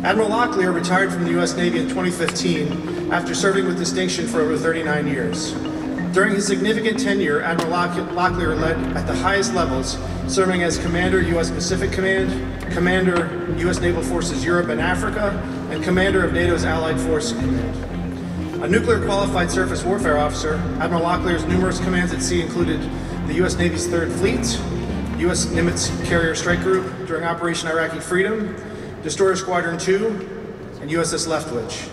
Admiral Locklear retired from the U.S. Navy in 2015 after serving with distinction for over 39 years. During his significant tenure, Admiral Locklear led at the highest levels, serving as Commander, U.S. Pacific Command, Commander, U.S. Naval Forces Europe and Africa, and Commander of NATO's Allied Force Command. A nuclear qualified surface warfare officer, Admiral Locklear's numerous commands at sea included the U.S. Navy's 3rd Fleet, U.S. Nimitz Carrier Strike Group during Operation Iraqi Freedom, Destroyer Squadron 2, and USS Leftwich.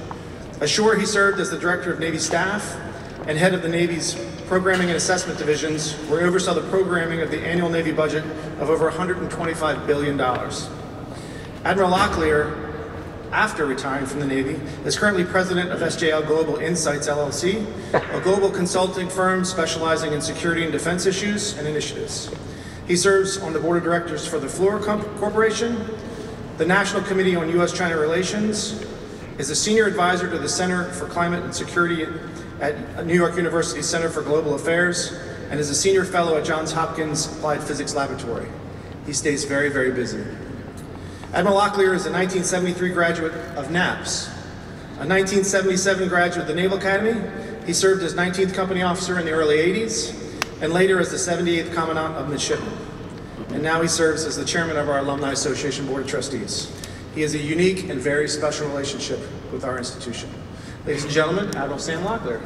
Ashore, he served as the Director of Navy Staff and head of the Navy's Programming and Assessment Divisions, where he oversaw the programming of the annual Navy budget of over $125 billion. Admiral Locklear, after retiring from the Navy, is currently president of SJL Global Insights LLC, a global consulting firm specializing in security and defense issues and initiatives. He serves on the board of directors for the Fluor Corporation, the National Committee on U.S.-China Relations, is a senior advisor to the Center for Climate and Security at New York University Center for Global Affairs, and is a senior fellow at Johns Hopkins Applied Physics Laboratory. He stays very, very busy. Admiral Locklear is a 1973 graduate of NAPS, a 1977 graduate of the Naval Academy. He served as 19th Company Officer in the early 80s, and later as the 78th Commandant of Midshipmen. And now he serves as the chairman of our Alumni Association Board of Trustees. He has a unique and very special relationship with our institution. Ladies and gentlemen, Admiral Sam Locklear.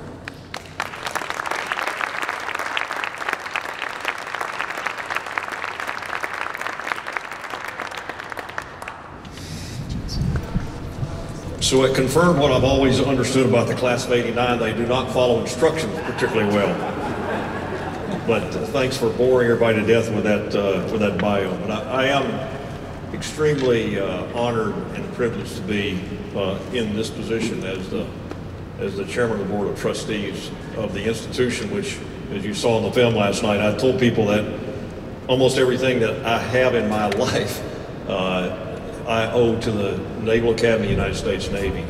So it confirmed what I've always understood about the class of '89. They do not follow instructions particularly well. But thanks for boring everybody to death with that bio. But I am extremely honored and privileged to be in this position as the chairman of the board of trustees of the institution, which, as you saw in the film last night, I told people that almost everything that I have in my life I owe to the Naval Academy, United States Navy.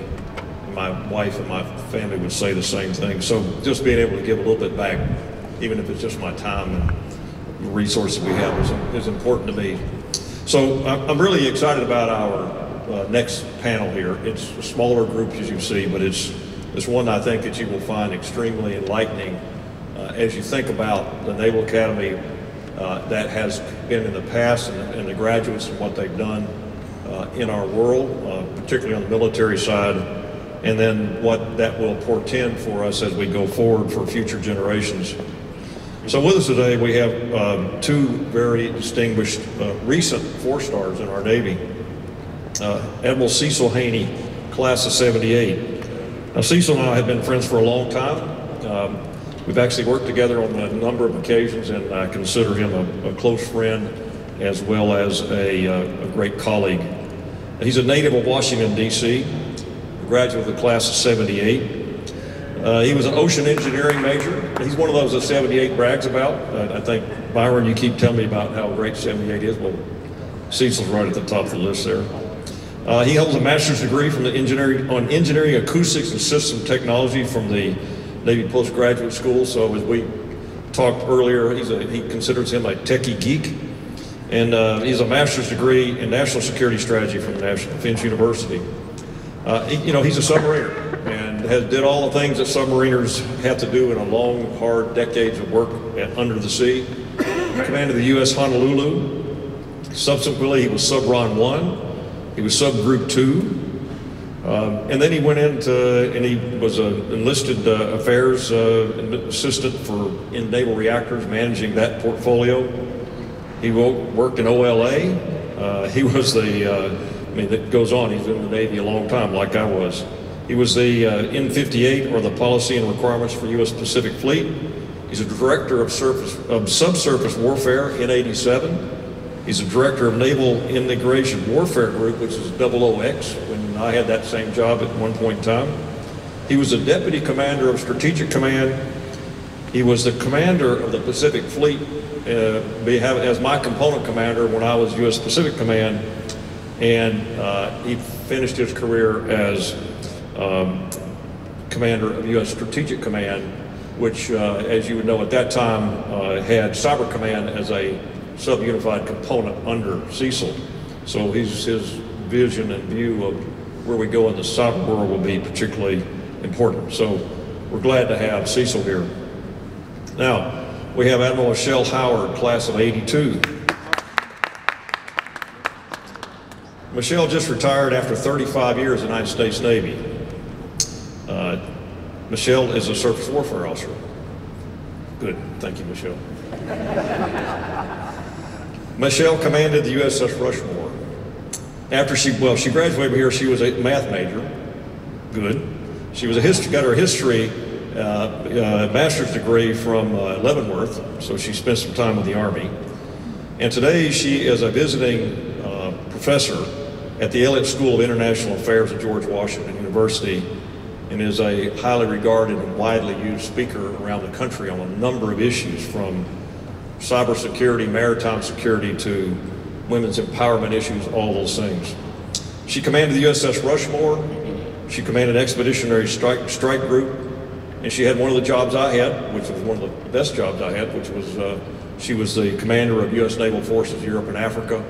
My wife and my family would say the same thing. So just being able to give a little bit back, even if it's just my time and the resources we have, is important to me. So I'm really excited about our next panel here. It's a smaller group, as you see, but it's one I think that you will find extremely enlightening as you think about the Naval Academy that has been in the past and the graduates and what they've done in our world, particularly on the military side, and then what that will portend for us as we go forward for future generations. So with us today, we have two very distinguished recent 4-stars in our Navy. Admiral Cecil Haney, class of '78. Now, Cecil and I have been friends for a long time. We've actually worked together on a number of occasions, and I consider him a close friend as well as a great colleague. He's a native of Washington, D.C., a graduate of the class of '78. He was an ocean engineering major. He's one of those that '78 brags about. I think, Byron, you keep telling me about how great '78 is. Well, Cecil's right at the top of the list there. He holds a master's degree from engineering acoustics and system technology from the Navy Postgraduate School. So as we talked earlier, he considers him a techie geek. And he's a master's degree in national security strategy from National Defense University. He's a submariner and did all the things that submariners have to do in a long, hard decades of work under the sea. He commanded the U.S. Honolulu. Subsequently, he was Sub-Ron 1. He was Subgroup 2. And then he went and he was an enlisted affairs assistant in naval reactors, managing that portfolio. He worked in OLA. He was that goes on. He's been in the Navy a long time, like I was. He was the N58, or the Policy and Requirements for U.S. Pacific Fleet. He's a director of subsurface warfare in '87. He's a director of Naval Integration Warfare Group, which is OOX, when I had that same job at one point in time. He was the deputy commander of Strategic Command. He was the commander of the Pacific Fleet as my component commander when I was U.S. Pacific Command. And he finished his career as commander of U.S. Strategic Command, which, as you would know at that time, had Cyber Command as a sub-unified component under Cecil. So his vision and view where we go in the cyber world will be particularly important. So we're glad to have Cecil here. Now, we have Admiral Michelle Howard, class of '82. Michelle just retired after 35 years in the United States Navy. Michelle is a surface warfare officer. Good, thank you, Michelle. Michelle commanded the USS Rushmore. After she graduated here, she was a math major. Good. She was got her history master's degree from Leavenworth, so she spent some time with the Army. And today she is a visiting professor at the Elliott School of International Affairs at George Washington University, and is a highly regarded and widely used speaker around the country on a number of issues, from cybersecurity, maritime security, to women's empowerment issues, all those things. She commanded the USS Rushmore. She commanded Expeditionary Strike Group, and she had one of the jobs I had, which was one of the best jobs I had, which was she was the commander of U.S. Naval Forces Europe and Africa,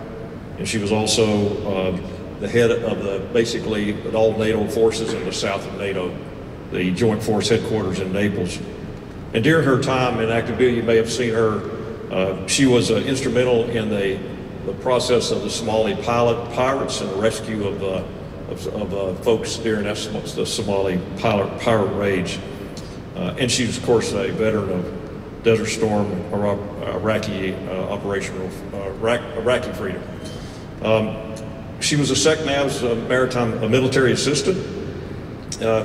and she was also the head of basically all NATO forces in the south of NATO, the Joint Force Headquarters in Naples. And during her time in active duty, you may have seen her, she was instrumental in the process of the Somali pirates and the rescue of folks during the Somali pirate rage. And she was, of course, a veteran of Desert Storm, Iraqi freedom. She was a SECNAV's maritime military assistant.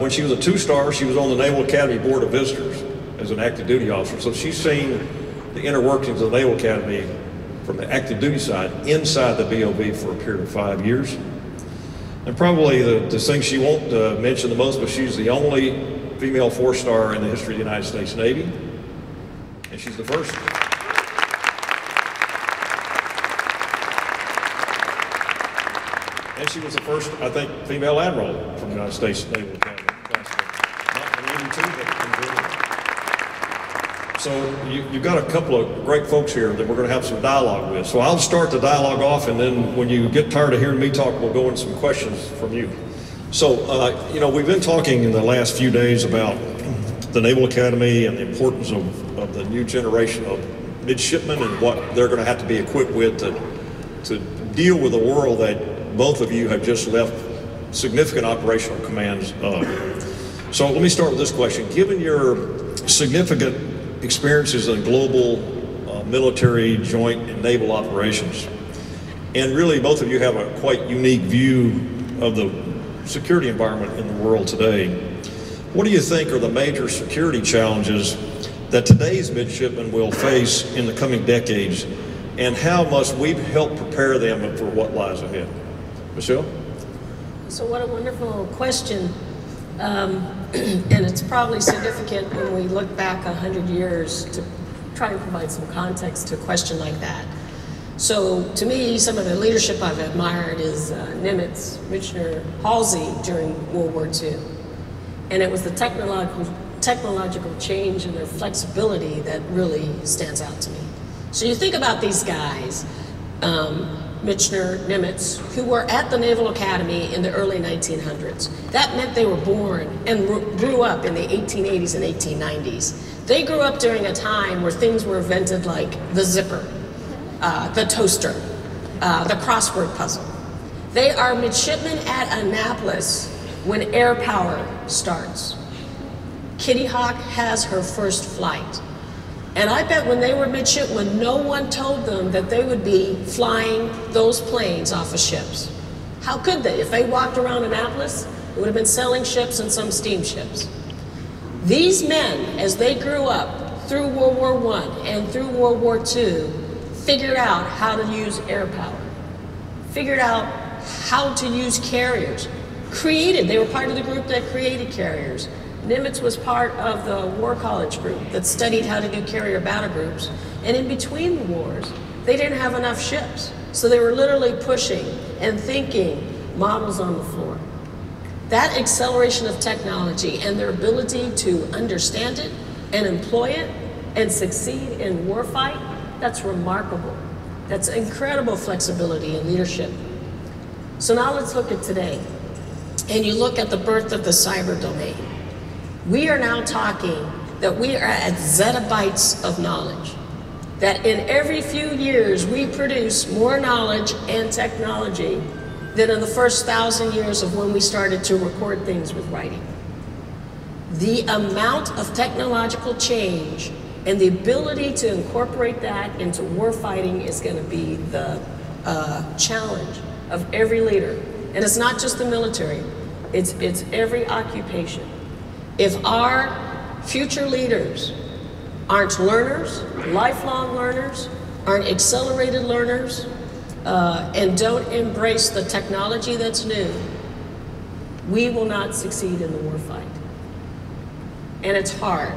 When she was a 2-star, she was on the Naval Academy Board of Visitors as an active duty officer. So she's seen the inner workings of the Naval Academy from the active duty side inside the BOV for a period of 5 years. And probably the thing she won't mention the most, but she's the only female 4-star in the history of the United States Navy, and she's the first. And she was the first, I think, female admiral from the United States Naval Academy. Not in 82, but in Germany. So you've got a couple of great folks here that we're going to have some dialogue with. So I'll start the dialogue off, and then when you get tired of hearing me talk, we'll go into some questions from you. So, we've been talking in the last few days about the Naval Academy and the importance of the new generation of midshipmen and what they're going to have to be equipped with to deal with a world that both of you have just left significant operational commands of. So let me start with this question. Given your significant experiences in global military, joint, and naval operations, and really both of you have a quite unique view of the security environment in the world today, what do you think are the major security challenges that today's midshipmen will face in the coming decades, and how must we help prepare them for what lies ahead? Michelle? So what a wonderful question. And it's probably significant when we look back 100 years to try and provide some context to a question like that. So to me, some of the leadership I've admired is Nimitz, Michener, Halsey during World War II. And it was the technological change and their flexibility that really stands out to me. So you think about these guys, Michener, Nimitz, who were at the Naval Academy in the early 1900s. That meant they were born and grew up in the 1880s and 1890s. They grew up during a time where things were invented like the zipper, the toaster, the crossword puzzle. They are midshipmen at Annapolis when air power starts. Kitty Hawk has her first flight. And I bet when they were midshipmen, no one told them that they would be flying those planes off of ships. How could they? If they walked around Annapolis, it would have been sailing ships and some steamships. These men, as they grew up through World War I and through World War II, figured out how to use air power, figured out how to use carriers, they were part of the group that created carriers. Nimitz was part of the War College group that studied how to do carrier battle groups. And in between the wars, they didn't have enough ships. So they were literally pushing and thinking models on the floor. That acceleration of technology and their ability to understand it and employ it and succeed in warfight, that's remarkable. That's incredible flexibility and leadership. So now let's look at today. and you look at the birth of the cyber domain, we are now talking that we are at zettabytes of knowledge. That in every few years, we produce more knowledge and technology than in the first 1,000 years of when we started to record things with writing. The amount of technological change and the ability to incorporate that into warfighting is going to be the challenge of every leader. And it's not just the military, it's every occupation. If our future leaders aren't learners, lifelong learners, aren't accelerated learners, and don't embrace the technology that's new, we will not succeed in the warfight. And it's hard,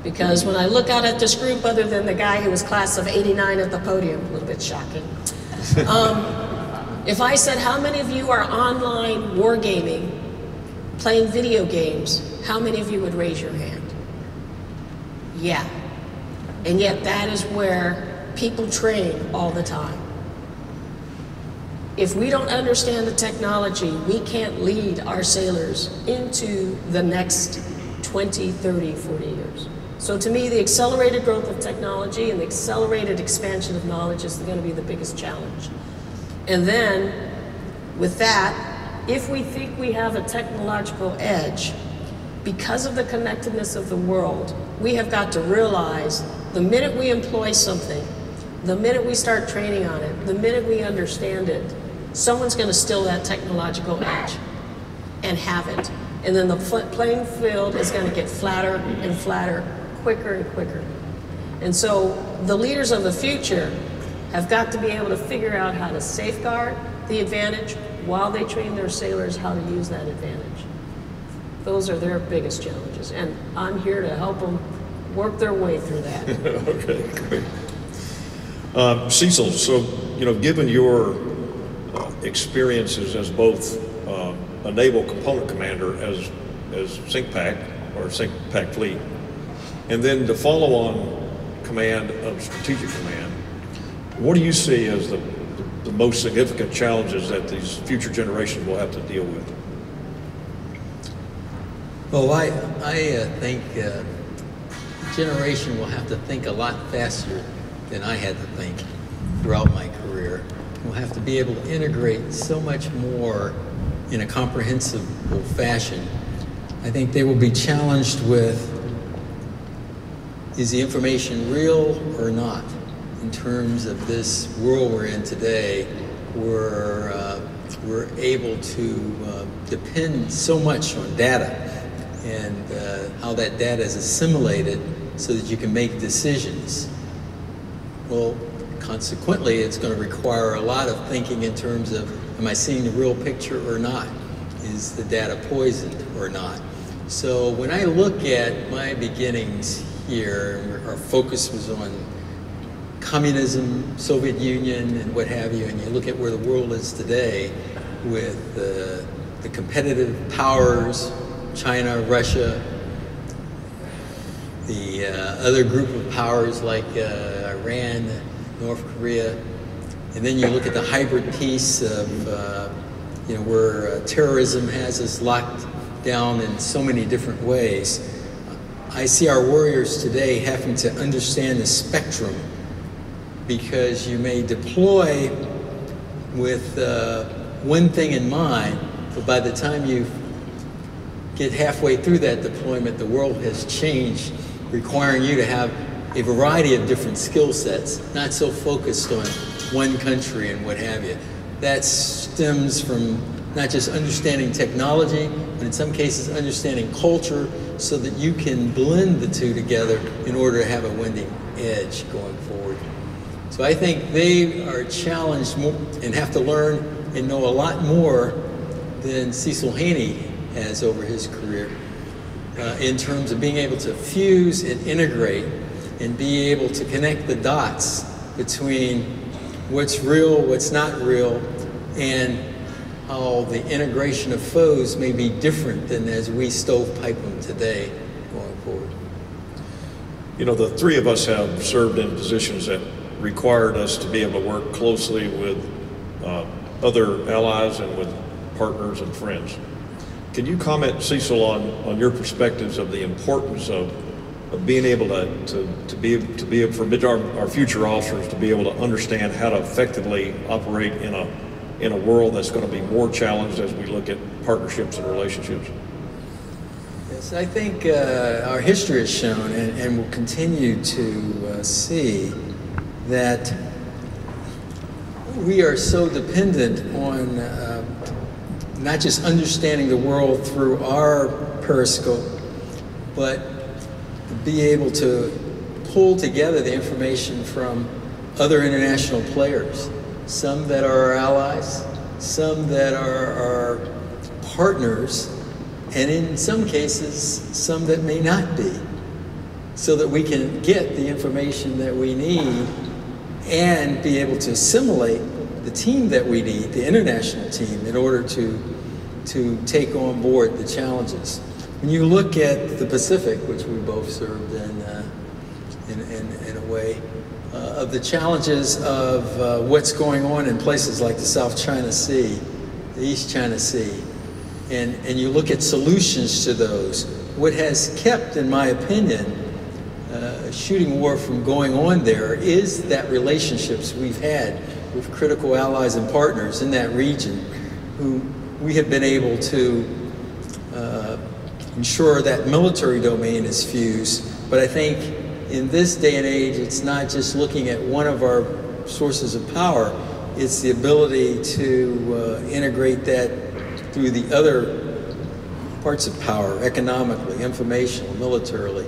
because when I look out at this group, other than the guy who was class of '89 at the podium, a little bit shocking, if I said, how many of you are online wargaming, playing video games, how many of you would raise your hand? Yeah. And yet that is where people train all the time. If we don't understand the technology, we can't lead our sailors into the next 20, 30, 40 years. So to me, the accelerated growth of technology and the accelerated expansion of knowledge is going to be the biggest challenge. And then, with that, if we think we have a technological edge, because of the connectedness of the world, we have got to realize the minute we employ something, the minute we start training on it, the minute we understand it, someone's going to steal that technological edge and have it. And then the playing field is going to get flatter and flatter, quicker and quicker. And so the leaders of the future have got to be able to figure out how to safeguard the advantage while they train their sailors how to use that advantage. Those are their biggest challenges, and I'm here to help them work their way through that. Okay, great. Cecil, so, given your experiences as both a naval component commander as SINCPAC or SINCPAC fleet, and then the follow-on command of strategic command, what do you see as the most significant challenges that these future generations will have to deal with? Well, I think generation will have to think a lot faster than I had to think throughout my career. We'll have to be able to integrate so much more in a comprehensible fashion. I think they will be challenged with, is the information real or not? In terms of this world we're in today, we're able to depend so much on data and how that data is assimilated so that you can make decisions. Well, consequently, it's going to require a lot of thinking in terms of, am I seeing the real picture or not? Is the data poisoned or not? So when I look at my beginnings here, our focus was on communism, Soviet Union, and what have you, and you look at where the world is today with the competitive powers, China, Russia, the other group of powers like Iran, North Korea, and then you look at the hybrid piece of where terrorism has us locked down in so many different ways. I see our warriors today having to understand the spectrum, because you may deploy with one thing in mind, but by the time you get halfway through that deployment, the world has changed, requiring you to have a variety of different skill sets, not so focused on one country and what have you. That stems from not just understanding technology, but in some cases understanding culture, so that you can blend the two together in order to have a winning edge going forward. So I think they are challenged more and have to learn and know a lot more than Cecil Haney has over his career in terms of being able to fuse and integrate and be able to connect the dots between what's real, what's not real, and how the integration of foes may be different than as we stovepipe them today going forward. The three of us have served in positions that required us to be able to work closely with other allies and with partners and friends. Can you comment, Cecil, on your perspectives of the importance of being able for our future officers to be able to understand how to effectively operate in a world that's going to be more challenged as we look at partnerships and relationships? Yes, I think our history has shown, and will continue to see, that we are so dependent on not just understanding the world through our periscope, but be able to pull together the information from other international players, some that are our allies, some that are our partners, and in some cases, some that may not be, so that we can get the information that we need and be able to assimilate the team that we need, the international team, in order to take on board the challenges. When you look at the Pacific, which we both served in a way, of the challenges of what's going on in places like the South China Sea, the East China Sea, and you look at solutions to those, what has kept, in my opinion, shooting war from going on there is that relationships we've had with critical allies and partners in that region, who we have been able to ensure that military domain is fused. But I think in this day and age, it's not just looking at one of our sources of power, it's the ability to integrate that through the other parts of power, economically, informational, militarily,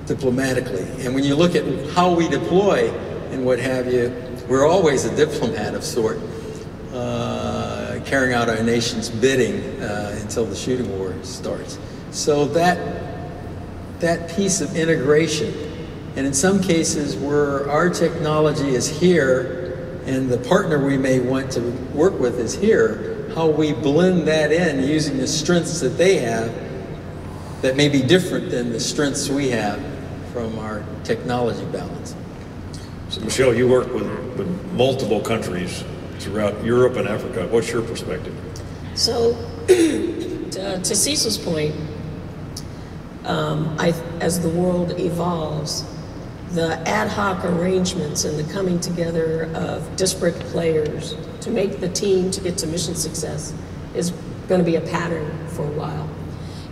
diplomatically. And when you look at how we deploy and what have you, we're always a diplomat of sort, carrying out our nation's bidding until the shooting war starts. So that piece of integration, and in some cases where our technology is here and the partner we may want to work with is here, how we blend that in using the strengths that they have that may be different than the strengths we have from our technology balance. So Michelle, you work with multiple countries throughout Europe and Africa. What's your perspective? So, to Cecil's point, as the world evolves, the ad hoc arrangements and the coming together of disparate players to make the team to get to mission success is going to be a pattern for a while.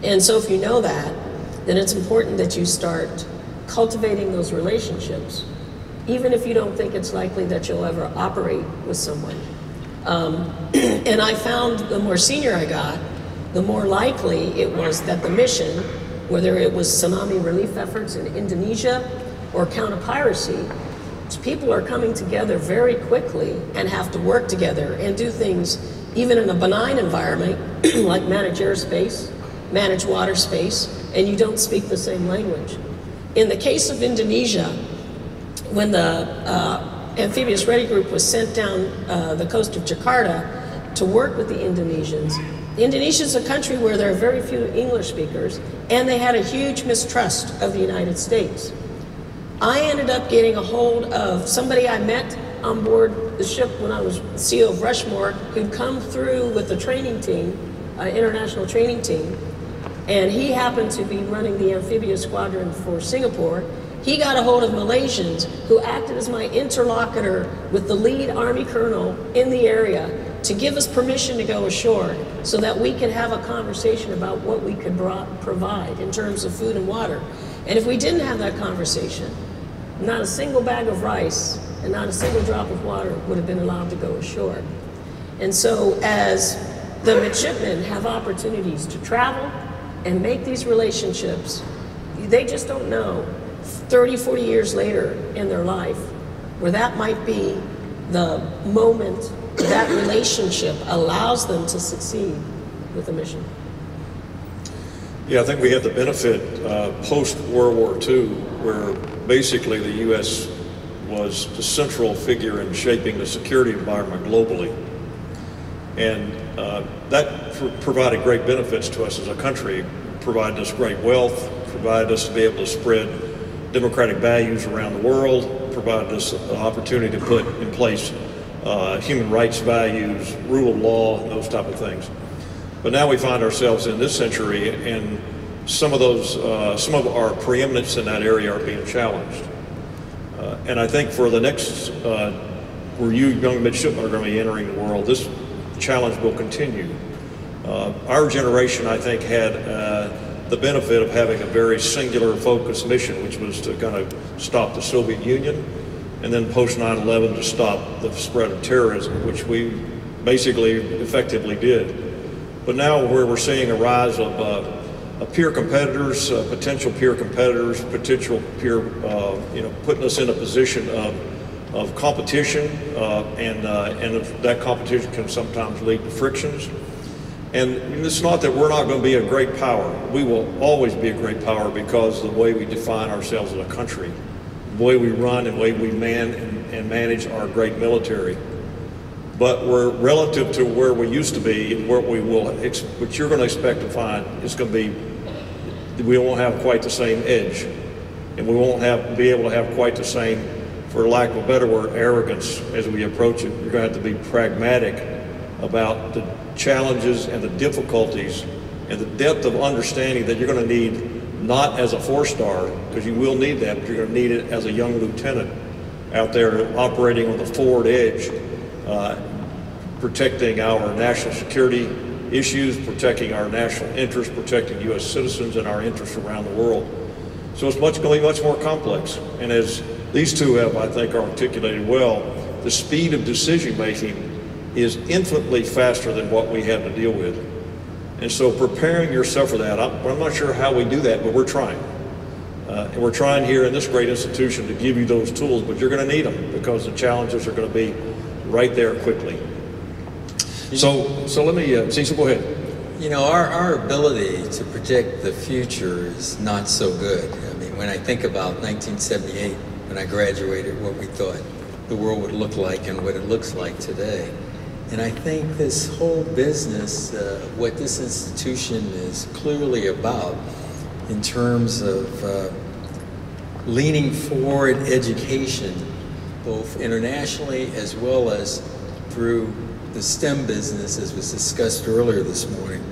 And so if you know that, then it's important that you start cultivating those relationships, even if you don't think it's likely that you'll ever operate with someone. And I found the more senior I got, the more likely it was that the mission, whether it was tsunami relief efforts in Indonesia or counter-piracy, people are coming together very quickly and have to work together and do things even in a benign environment like manage airspace, manage water space, and you don't speak the same language. In the case of Indonesia, when the amphibious ready group was sent down the coast of Jakarta to work with the Indonesians, Indonesia is a country where there are very few English speakers, and they had a huge mistrust of the United States. I ended up getting a hold of somebody I met on board the ship when I was CEO of Rushmore, who'd come through with a training team, international training team, and he happened to be running the amphibious squadron for Singapore. He got a hold of Malaysians who acted as my interlocutor with the lead Army colonel in the area to give us permission to go ashore so that we could have a conversation about what we could provide in terms of food and water. And if we didn't have that conversation, not a single bag of rice and not a single drop of water would have been allowed to go ashore. And so as the midshipmen have opportunities to travel and make these relationships, they just don't know 30, 40 years later in their life where that might be the moment that relationship allows them to succeed with the mission. Yeah, I think we have the benefit post-World War II, where basically the U.S. was the central figure in shaping the security environment globally. And that provided great benefits to us as a country, provided us great wealth, provided us to be able to spread democratic values around the world, provided us an opportunity to put in place human rights values, rule of law, those type of things. But now we find ourselves in this century, and some of our preeminence in that area are being challenged. And I think for the next, where you young midshipmen are going to be entering the world, this challenge will continue. Our generation, I think, had the benefit of having a very singular focused mission, which was to kind of stop the Soviet Union, and then post 9/11 to stop the spread of terrorism, which we basically effectively did. But now where we're seeing a rise of peer competitors, potential peer competitors, potential peer, putting us in a position of competition, and that competition can sometimes lead to frictions. And it's not that we're not going to be a great power. We will always be a great power because of the way we define ourselves as a country, the way we run and the way we man and manage our great military. But we're relative to where we used to be, and what you're going to expect to find is going to be, we won't have quite the same edge, and we won't be able to have quite the same, for lack of a better word, arrogance as we approach it. You're going to have to be pragmatic about the challenges and the difficulties and the depth of understanding that you're going to need, not as a 4-star, because you will need that, but you're going to need it as a young lieutenant out there operating on the forward edge, protecting our national security issues, protecting our national interests, protecting U.S. citizens and our interests around the world. So it's going to be much more complex. And as these two have, I think, articulated well, the speed of decision making is infinitely faster than what we have to deal with. And so preparing yourself for that, I'm not sure how we do that, but we're trying. And we're trying here in this great institution to give you those tools, but you're going to need them because the challenges are going to be right there quickly. So let me, Cecil, go ahead. You know, our ability to predict the future is not so good. I mean, when I think about 1978, when I graduated, what we thought the world would look like and what it looks like today. And I think this whole business, what this institution is clearly about in terms of leaning forward education, both internationally as well as through the STEM business, as was discussed earlier this morning,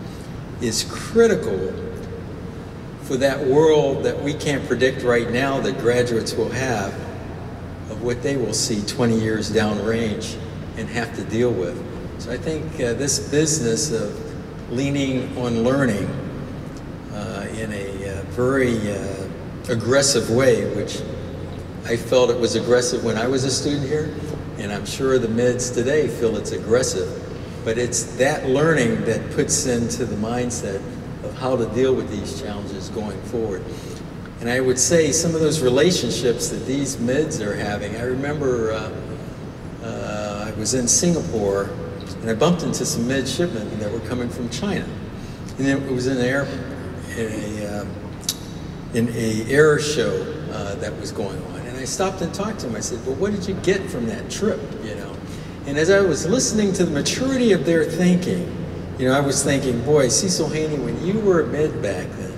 is critical for that world that we can't predict right now that graduates will have, of what they will see 20 years downrange and have to deal with. So I think this business of leaning on learning in a very aggressive way, which I felt it was aggressive when I was a student here, and I'm sure the mids today feel it's aggressive, but it's that learning that puts into the mindset of how to deal with these challenges going forward. And I would say some of those relationships that these mids are having, I remember I was in Singapore and I bumped into some midshipmen that were coming from China. And it was in an air show that was going on. And I stopped and talked to him. I said, well, what did you get from that trip, you know? And as I was listening to the maturity of their thinking, you know, I was thinking, boy, Cecil Haney, when you were a mid back then,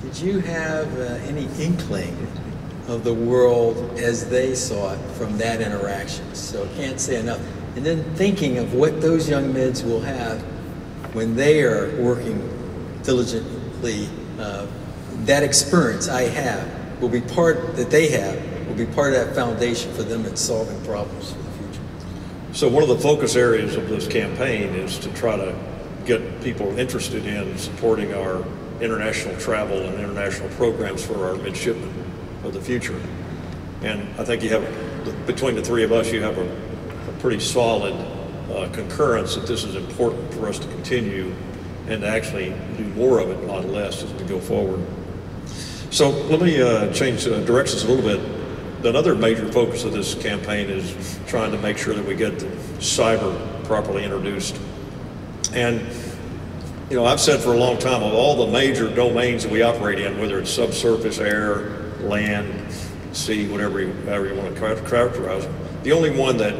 did you have any inkling of the world as they saw it from that interaction? So I can't say enough. And then thinking of what those young mids will have when they are working diligently, that experience I have will be part that they have, will be part of that foundation for them in solving problems for the future. So one of the focus areas of this campaign is to try to get people interested in supporting our international travel and international programs for our midshipmen of the future. And I think you have, between the three of us, you have a pretty solid concurrence that this is important for us to continue and to actually do more of it, not less, as we go forward. So let me change directions a little bit. Another major focus of this campaign is trying to make sure that we get cyber properly introduced. And you know, I've said for a long time, of all the major domains that we operate in, whether it's subsurface, air, land, sea, however you want to characterize it, the only one that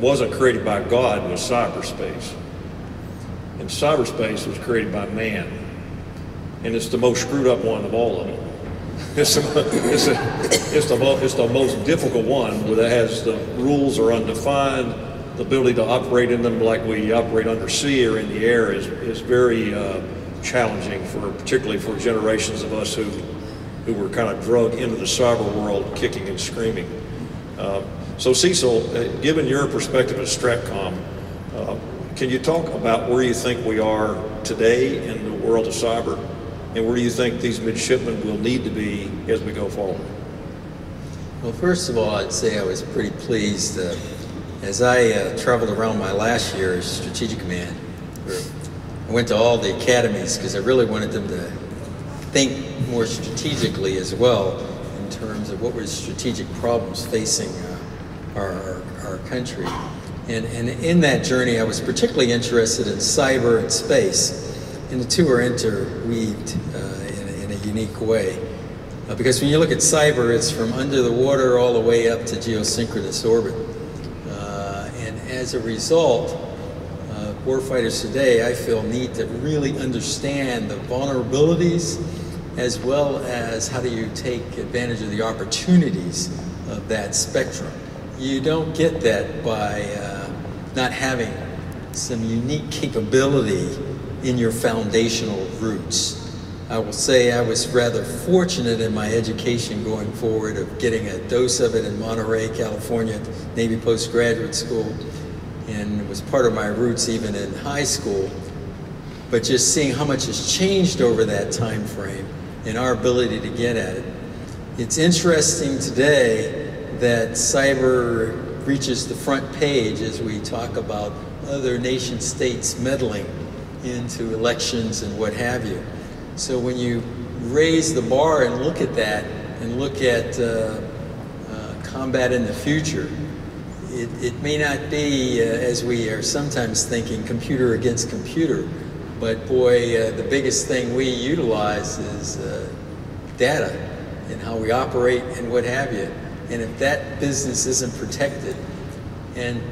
wasn't created by God was cyberspace. And cyberspace was created by man. And it's the most screwed up one of all of them. It's the most difficult one, where the rules are undefined, the ability to operate in them like we operate under sea or in the air is very challenging, particularly for generations of us who were kind of drugged into the cyber world kicking and screaming. So Cecil, given your perspective as STRATCOM, can you talk about where you think we are today in the world of cyber, and where do you think these midshipmen will need to be as we go forward? Well, first of all, I'd say I was pretty pleased as I traveled around my last year as Strategic Command. I went to all the academies because I really wanted them to think more strategically as well in terms of what were strategic problems facing our country. And in that journey, I was particularly interested in cyber and space, and the two are interweaved in a unique way. Because when you look at cyber, it's from under the water all the way up to geosynchronous orbit. And as a result, warfighters today, I feel, need to really understand the vulnerabilities as well as how do you take advantage of the opportunities of that spectrum. You don't get that by not having some unique capability in your foundational roots. I will say I was rather fortunate in my education going forward of getting a dose of it in Monterey, California, Navy Postgraduate School, and it was part of my roots even in high school. But just seeing how much has changed over that time frame and our ability to get at it. It's interesting today that cyber reaches the front page as we talk about other nation states meddling into elections and what have you. So when you raise the bar and look at that and look at combat in the future, it may not be, as we are sometimes thinking, computer against computer, but boy, the biggest thing we utilize is data and how we operate and what have you. And if that business isn't protected and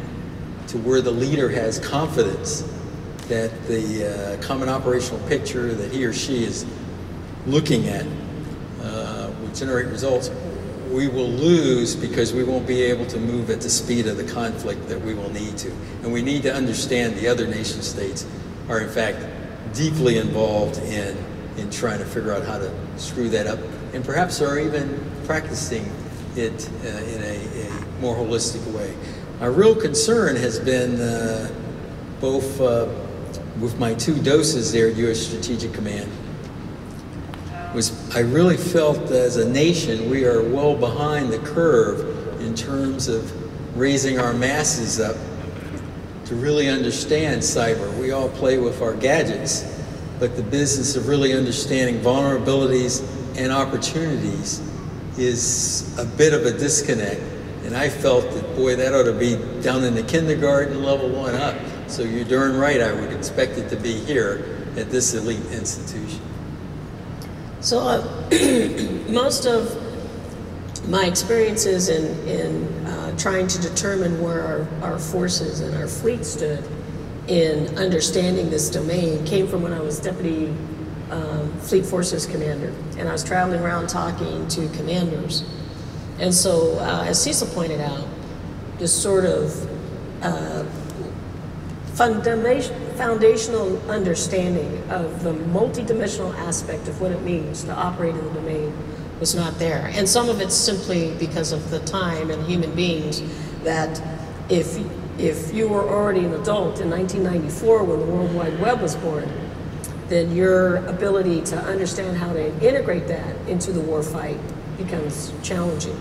to where the leader has confidence that the common operational picture that he or she is looking at will generate results, we will lose because we won't be able to move at the speed of the conflict that we will need to. And we need to understand the other nation states are in fact deeply involved in trying to figure out how to screw that up, and perhaps are even practicing it in a more holistic way. Our real concern has been both with my 2 doses there at U.S. Strategic Command, I really felt as a nation we are well behind the curve in terms of raising our masses up to really understand cyber. We all play with our gadgets, but the business of really understanding vulnerabilities and opportunities is a bit of a disconnect. And I felt that, boy, that ought to be down in the kindergarten, level 1 up. So you're darn right, I would expect it to be here at this elite institution. So most of my experiences in trying to determine where our forces and our fleet stood in understanding this domain came from when I was Deputy Fleet Forces Commander, and I was traveling around talking to commanders. And so, as Cecil pointed out, this sort of foundational understanding of the multidimensional aspect of what it means to operate in the domain was not there. And some of it's simply because of the time and human beings that if you were already an adult in 1994 when the World Wide Web was born, then your ability to understand how to integrate that into the warfight becomes challenging.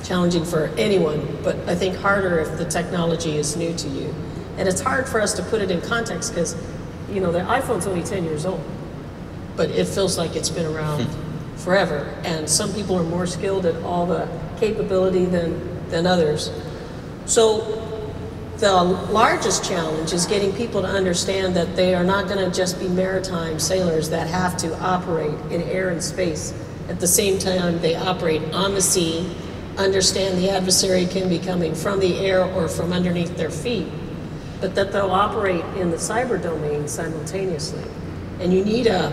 Challenging for anyone, but I think harder if the technology is new to you. And it's hard for us to put it in context because, you know, the iPhone's only 10 years old, but it feels like it's been around forever. And some people are more skilled at all the capability than others. So the largest challenge is getting people to understand that they are not going to just be maritime sailors that have to operate in air and space. At the same time, they operate on the sea, understand the adversary can be coming from the air or from underneath their feet, but that they'll operate in the cyber domain simultaneously. And you need a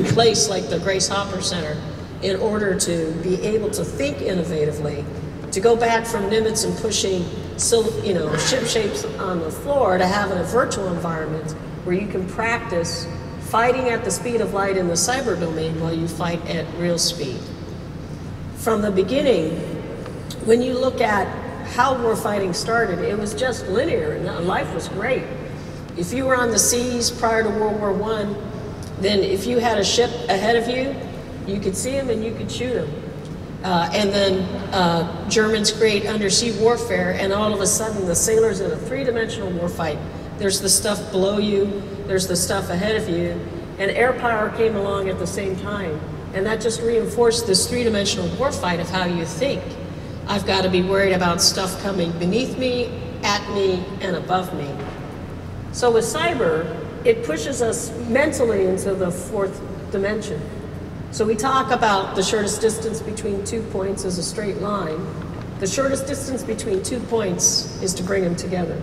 place like the Grace Hopper Center in order to be able to think innovatively To go back from Nimitz and pushing ship shapes on the floor to having a virtual environment where you can practice fighting at the speed of light in the cyber domain while you fight at real speed. From the beginning, when you look at how warfighting started, it was just linear and life was great. If you were on the seas prior to World War I, then if you had a ship ahead of you, you could see them and you could shoot them. And then Germans create undersea warfare, and all of a sudden the sailors in a three-dimensional warfight. There's the stuff below you, there's the stuff ahead of you, and air power came along at the same time. And that just reinforced this three-dimensional warfight of how you think. I've got to be worried about stuff coming beneath me, at me, and above me. So with cyber, it pushes us mentally into the fourth dimension. So we talk about the shortest distance between 2 points as a straight line. The shortest distance between 2 points is to bring them together.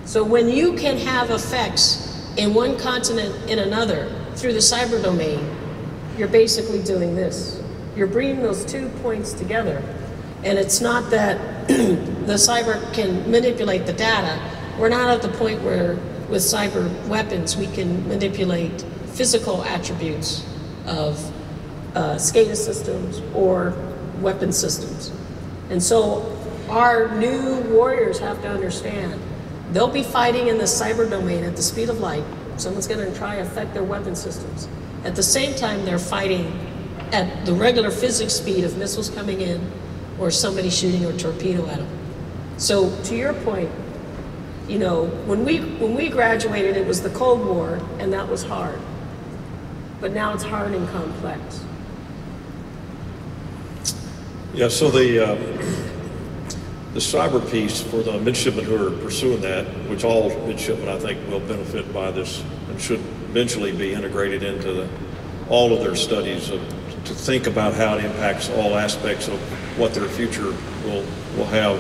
So when you can have effects in one continent in another through the cyber domain, you're basically doing this. You're bringing those 2 points together. And it's not that the cyber can manipulate the data. We're not at the point where with cyber weapons we can manipulate physical attributes of SCADA systems or weapon systems. And so our new warriors have to understand they'll be fighting in the cyber domain at the speed of light. Someone's going to try to affect their weapon systems. At the same time, they're fighting at the regular physics speed of missiles coming in or somebody shooting a torpedo at them. So to your point, you know, when we graduated, it was the Cold War, and that was hard. But now it's hard and complex. Yeah, so the cyber piece for the midshipmen who are pursuing that, which all midshipmen I think will benefit by this and should eventually be integrated into all of their studies to think about how it impacts all aspects of what their future will have.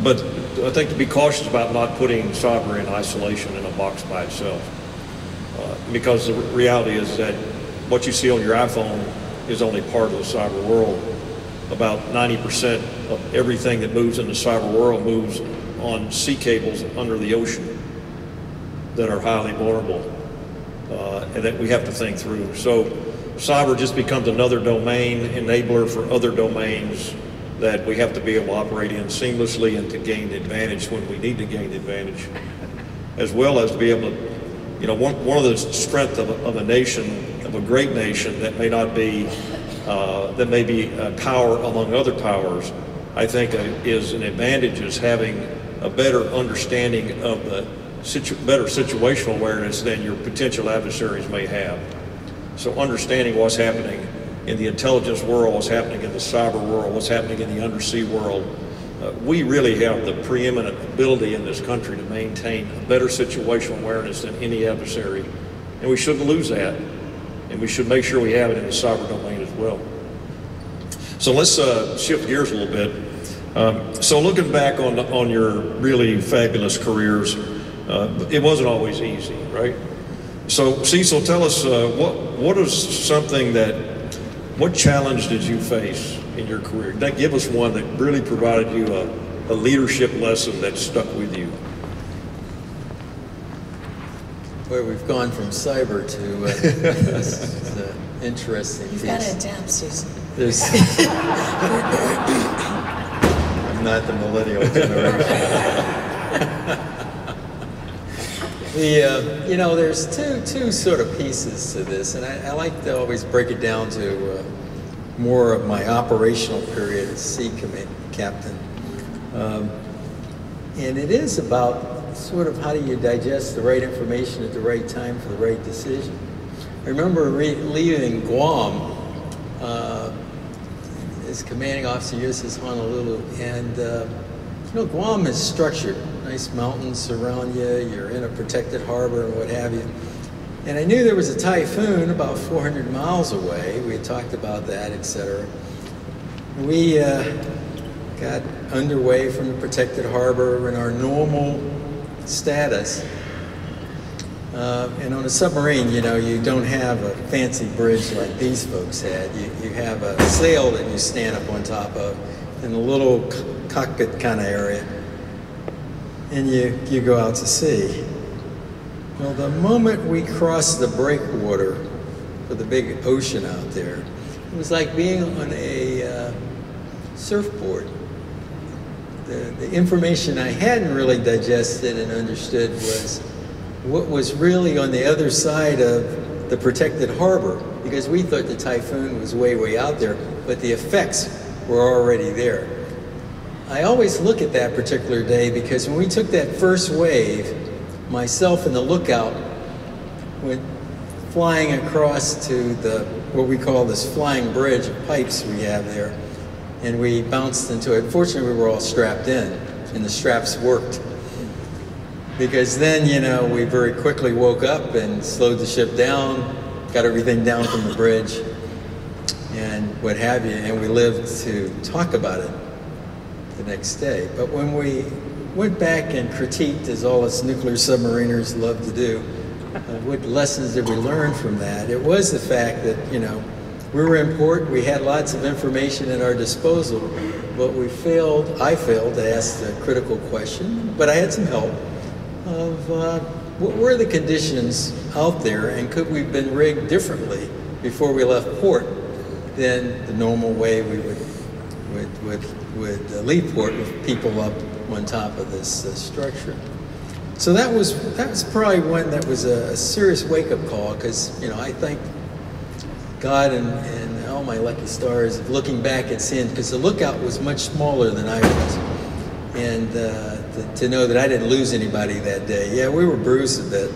But I think to be cautious about not putting cyber in isolation in a box by itself. Because the reality is that what you see on your iPhone is only part of the cyber world. About 90% of everything that moves in the cyber world moves on sea cables under the ocean that are highly vulnerable and that we have to think through. So cyber just becomes another domain enabler for other domains that we have to be able to operate in seamlessly and to gain advantage when we need to gain advantage, as well as to be able to, you know, one of the strengths of a nation, of a great nation that may not be, that may be a power among other powers, I think is an advantage is having a better understanding of the better situational awareness than your potential adversaries may have. So understanding what's happening in the intelligence world, what's happening in the cyber world, what's happening in the undersea world, we really have the preeminent ability in this country to maintain a better situational awareness than any adversary. And we shouldn't lose that. And we should make sure we have it in the cyber domain as well. So let's shift gears a little bit. So looking back on your really fabulous careers, it wasn't always easy, right? So Cecil, tell us what is something what challenge did you face in your career? Give us one that really provided you a leadership lesson that stuck with you. Well, we've gone from cyber to this is interesting. You've got to adapt, Susan. I'm not the millennial generation. You know, there's two sort of pieces to this, and I like to always break it down to more of my operational period as sea captain. And it is about sort of how do you digest the right information at the right time for the right decision. I remember leaving Guam as commanding officer USS Honolulu, and you know, Guam is structured. Nice mountains surround you, you're in a protected harbor and what have you. And I knew there was a typhoon about 400 miles away. We had talked about that, etc. We got underway from the protected harbor in our normal status. And on a submarine, you know, you don't have a fancy bridge like these folks had. You have a sail that you stand up on top of. in a little cockpit kind of area, and you go out to sea. Well, the moment we crossed the breakwater for the big ocean out there, it was like being on a surfboard. The information I hadn't really digested and understood was what was really on the other side of the protected harbor, because we thought the typhoon was way, way out there, but the effects were already there. I always look at that particular day because when we took that first wave, myself and the lookout went flying across to what we call this flying bridge of pipes we have there, and we bounced into it. Fortunately, we were all strapped in, and the straps worked. Because then, you know, we very quickly woke up and slowed the ship down, got everything down from the bridge, and what have you, and we lived to talk about it the next day. But when we went back and critiqued, as all us nuclear submariners love to do, what lessons did we learn from that? It was the fact that, you know, we were in port, we had lots of information at our disposal, but I failed to ask the critical question, but I had some help of what were the conditions out there, and could we have been rigged differently before we left port than the normal way we would leave port with people up on top of this structure. So that was probably one that was a serious wake-up call, because, you know, I thank God and all my lucky stars looking back and seeing, because the lookout was much smaller than I was, and to know that I didn't lose anybody that day. Yeah, we were bruised a bit,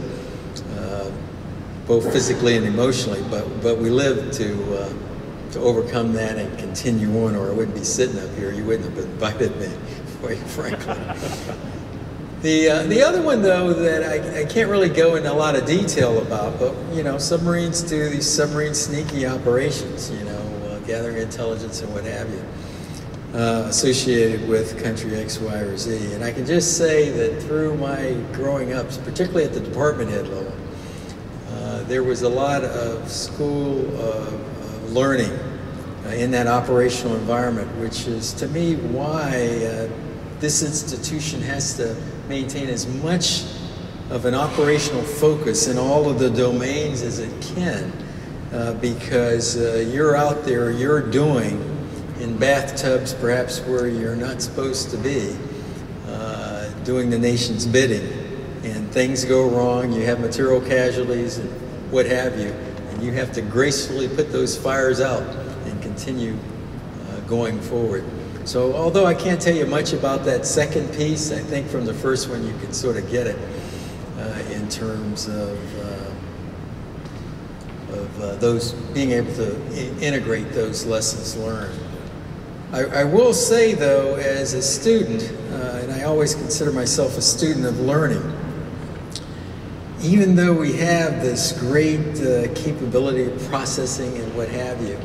both physically and emotionally, but we lived to overcome that and continue on, or I wouldn't be sitting up here. You wouldn't have invited me, quite frankly. The other one, though, that I can't really go into a lot of detail about, but, you know, submarines do these submarine sneaky operations, you know, gathering intelligence and what have you, associated with country X, Y, or Z. And I can just say that through my growing up, particularly at the department head level, there was a lot of school learning in that operational environment, which is, to me, why this institution has to maintain as much of an operational focus in all of the domains as it can, because you're out there, you're doing in bathtubs perhaps where you're not supposed to be, doing the nation's bidding, and things go wrong, you have material casualties and what have you, and you have to gracefully put those fires out and continue going forward. So although I can't tell you much about that second piece, I think from the first one you can sort of get it in terms of those being able to integrate those lessons learned. I will say, though, as a student, and I always consider myself a student of learning, even though we have this great capability of processing and what have you,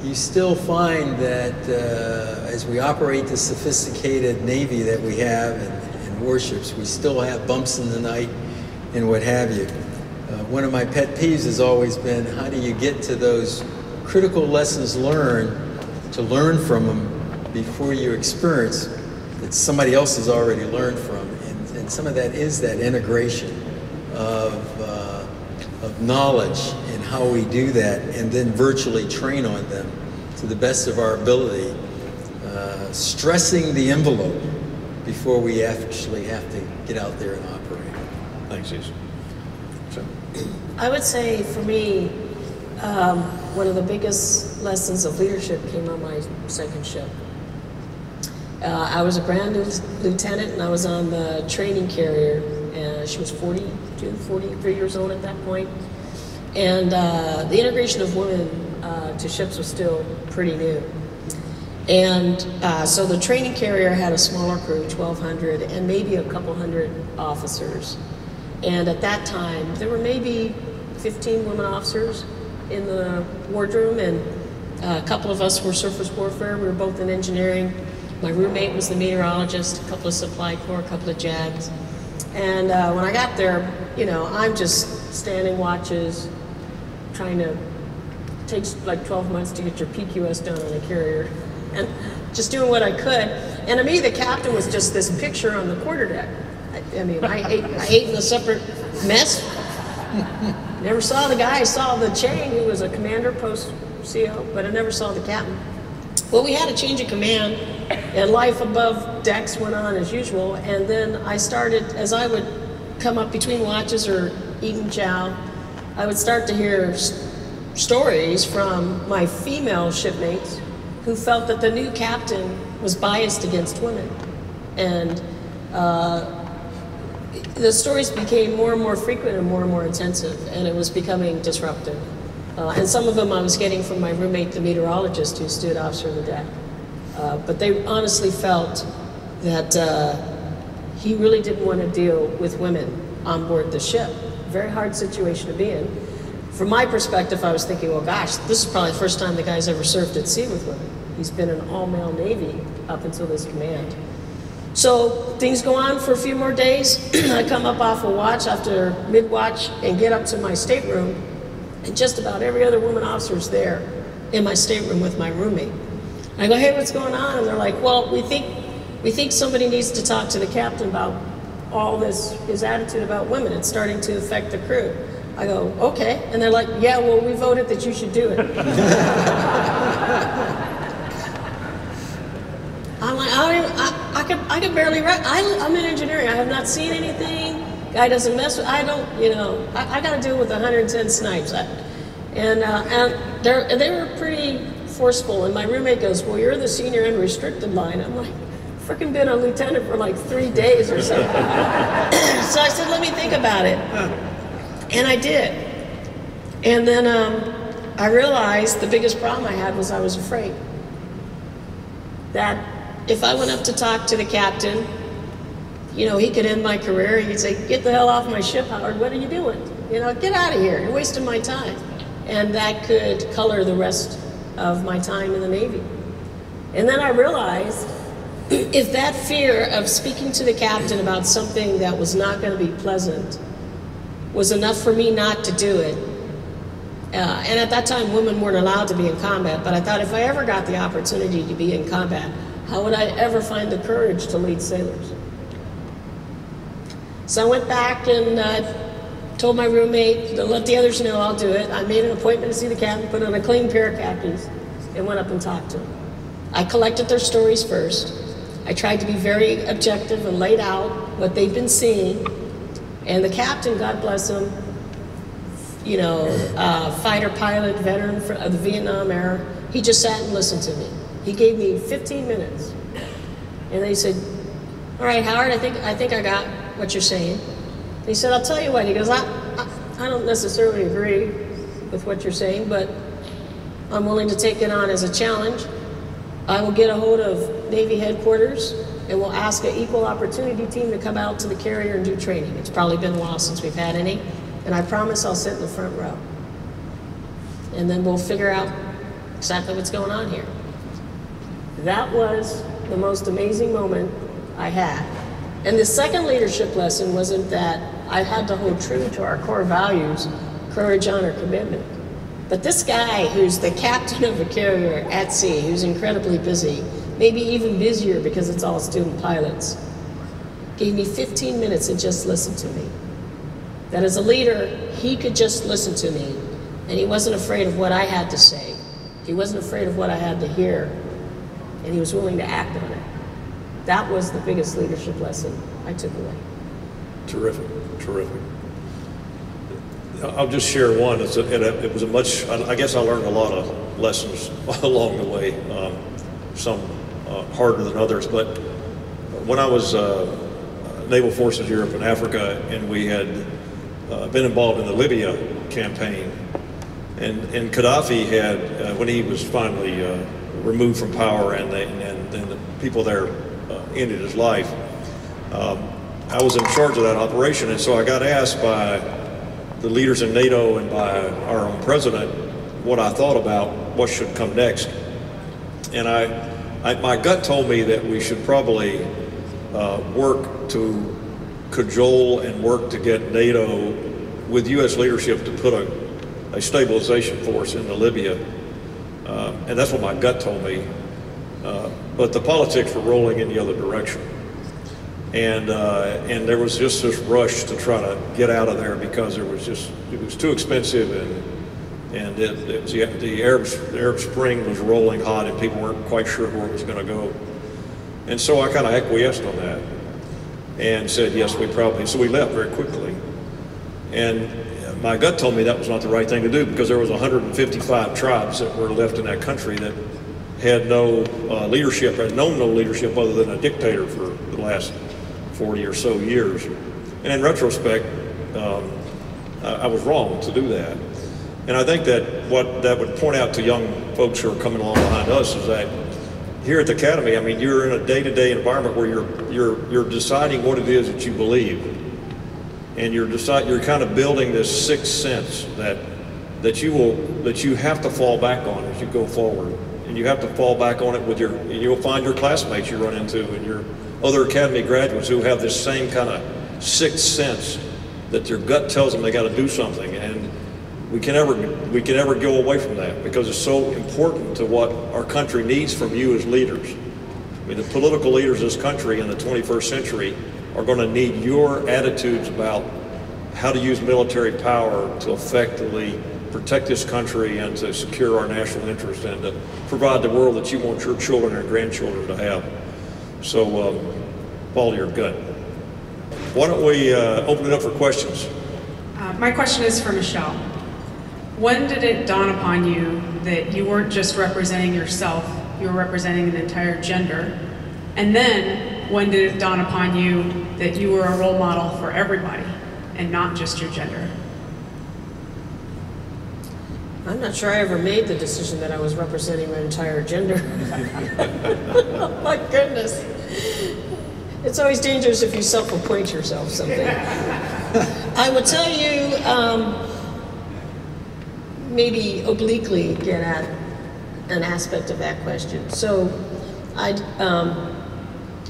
you still find that as we operate the sophisticated Navy that we have and warships, we still have bumps in the night and what have you. One of my pet peeves has always been, how do you get to those critical lessons learned to learn from them before you experience that somebody else has already learned from? And some of that is that integration of knowledge and how we do that, and then virtually train on them to the best of our ability, stressing the envelope before we actually have to get out there and operate. Thanks, Cecil. I would say, for me, one of the biggest lessons of leadership came on my second ship. I was a brand new lieutenant, and I was on the training carrier, and she was 42, 43 years old at that point. And the integration of women to ships was still pretty new. And so the training carrier had a smaller crew, 1,200, and maybe a couple hundred officers. And at that time, there were maybe 15 women officers in the wardroom, and a couple of us were surface warfare. We were both in engineering. My roommate was the meteorologist, a couple of supply corps, a couple of JAGs. And when I got there, you know, I'm just standing watches, trying to, takes like 12 months to get your PQS done on a carrier, and just doing what I could. And to me, the captain was just this picture on the quarterdeck. I mean, I ate in a separate mess. Never saw the guy. I saw the Chang, who was a commander post CO, but I never saw the captain. Well, we had a change of command, and life above decks went on as usual. And then I started, as I would come up between watches or eating chow, I would start to hear stories from my female shipmates who felt that the new captain was biased against women. And the stories became more and more frequent and more intensive, and it was becoming disruptive. And some of them I was getting from my roommate, the meteorologist, who stood officer of the deck. But they honestly felt that he really didn't want to deal with women on board the ship. Very hard situation to be in. From my perspective, I was thinking, well, gosh, this is probably the first time the guy's ever served at sea with women. He's been an all-male Navy up until this command. So things go on for a few more days. I come up off a watch after mid-watch and get up to my stateroom, and just about every other woman officer's there in my stateroom with my roommate. I go, hey, what's going on? And they're like, well, we think somebody needs to talk to the captain about all this, his attitude about women. It's starting to affect the crew. I go, okay. And they're like, yeah, well, we voted that you should do it. I'm like, I can barely write. I'm in engineering. I have not seen anything. Guy doesn't mess with, I don't, you know, I got to deal with 110 snipes. And they were pretty forceful. And my roommate goes, well, you're the senior unrestricted line. I'm like, freaking been a lieutenant for like 3 days or something. So I said, let me think about it. And I did. And then I realized the biggest problem I had was I was afraid that if I went up to talk to the captain, you know, he could end my career. He'd say, get the hell off my ship, Howard. What are you doing? You know, get out of here. You're wasting my time. And that could color the rest of my time in the Navy. And then I realized if that fear of speaking to the captain about something that was not going to be pleasant was enough for me not to do it. And at that time, women weren't allowed to be in combat, but I thought if I ever got the opportunity to be in combat, how would I ever find the courage to lead sailors? So I went back and told my roommate to let the others know I'll do it. I made an appointment to see the captain, put on a clean pair of khakis, and went up and talked to them. I collected their stories first. I tried to be very objective and laid out what they'd been seeing. And the captain, God bless him, you know, fighter pilot, veteran of the Vietnam era, he just sat and listened to me. He gave me 15 minutes. And they said, all right, Howard, I think I got what you're saying. He said, I'll tell you what. He goes, I don't necessarily agree with what you're saying, but I'm willing to take it on as a challenge. I will get a hold of Navy headquarters and we'll ask an equal opportunity team to come out to the carrier and do training. It's probably been a while since we've had any, and I promise I'll sit in the front row. And then we'll figure out exactly what's going on here. That was the most amazing moment I had. And the second leadership lesson wasn't that I had to hold true to our core values, courage, honor, commitment. But this guy who's the captain of a carrier at sea, who's incredibly busy, maybe even busier because it's all student pilots, gave me 15 minutes and just listened to me. That as a leader, he could just listen to me, and he wasn't afraid of what I had to say. He wasn't afraid of what I had to hear, and he was willing to act on it. That was the biggest leadership lesson I took away. Terrific, terrific. I'll just share one. It was a much, I guess I learned a lot of lessons along the way, some harder than others, but when I was Naval Forces Europe and Africa, and we had been involved in the Libya campaign, and Gaddafi had, when he was finally removed from power and the people there ended his life, I was in charge of that operation, and so I got asked by the leaders in NATO and by our own president what I thought about what should come next. And my gut told me that we should probably work to cajole and work to get NATO with U.S. leadership to put a stabilization force into Libya. And that's what my gut told me. But the politics were rolling in the other direction. And there was just this rush to try to get out of there because it was too expensive, and the Arab Spring was rolling hot, and people weren't quite sure where it was going to go. And so I kind of acquiesced on that and said, yes, so we left very quickly. And my gut told me that was not the right thing to do, because there was 155 tribes that were left in that country that had no leadership, had known no leadership other than a dictator for the last 40 or so years. And in retrospect, I was wrong to do that. And I think that what that would point out to young folks who are coming along behind us is that here at the Academy, I mean, you're in a day-to-day environment where you're deciding what it is that you believe. And you're kind of building this sixth sense that you have to fall back on as you go forward, and you have to fall back on it and you'll find your classmates you run into and your other Academy graduates who have this same kind of sixth sense that their gut tells them they got to do something, and we can never go away from that, because it's so important to what our country needs from you as leaders. I mean, the political leaders of this country in the 21st century are going to need your attitudes about how to use military power to effectively protect this country and to secure our national interest and to provide the world that you want your children and grandchildren to have. So follow your gut. Why don't we open it up for questions? My question is for Michelle. When did it dawn upon you that you weren't just representing yourself, you were representing an entire gender? And then when did it dawn upon you that you were a role model for everybody and not just your gender? I'm not sure I ever made the decision that I was representing my entire gender. Oh my goodness. It's always dangerous if you self-appoint yourself something. I would tell you, maybe obliquely get at an aspect of that question. So I'd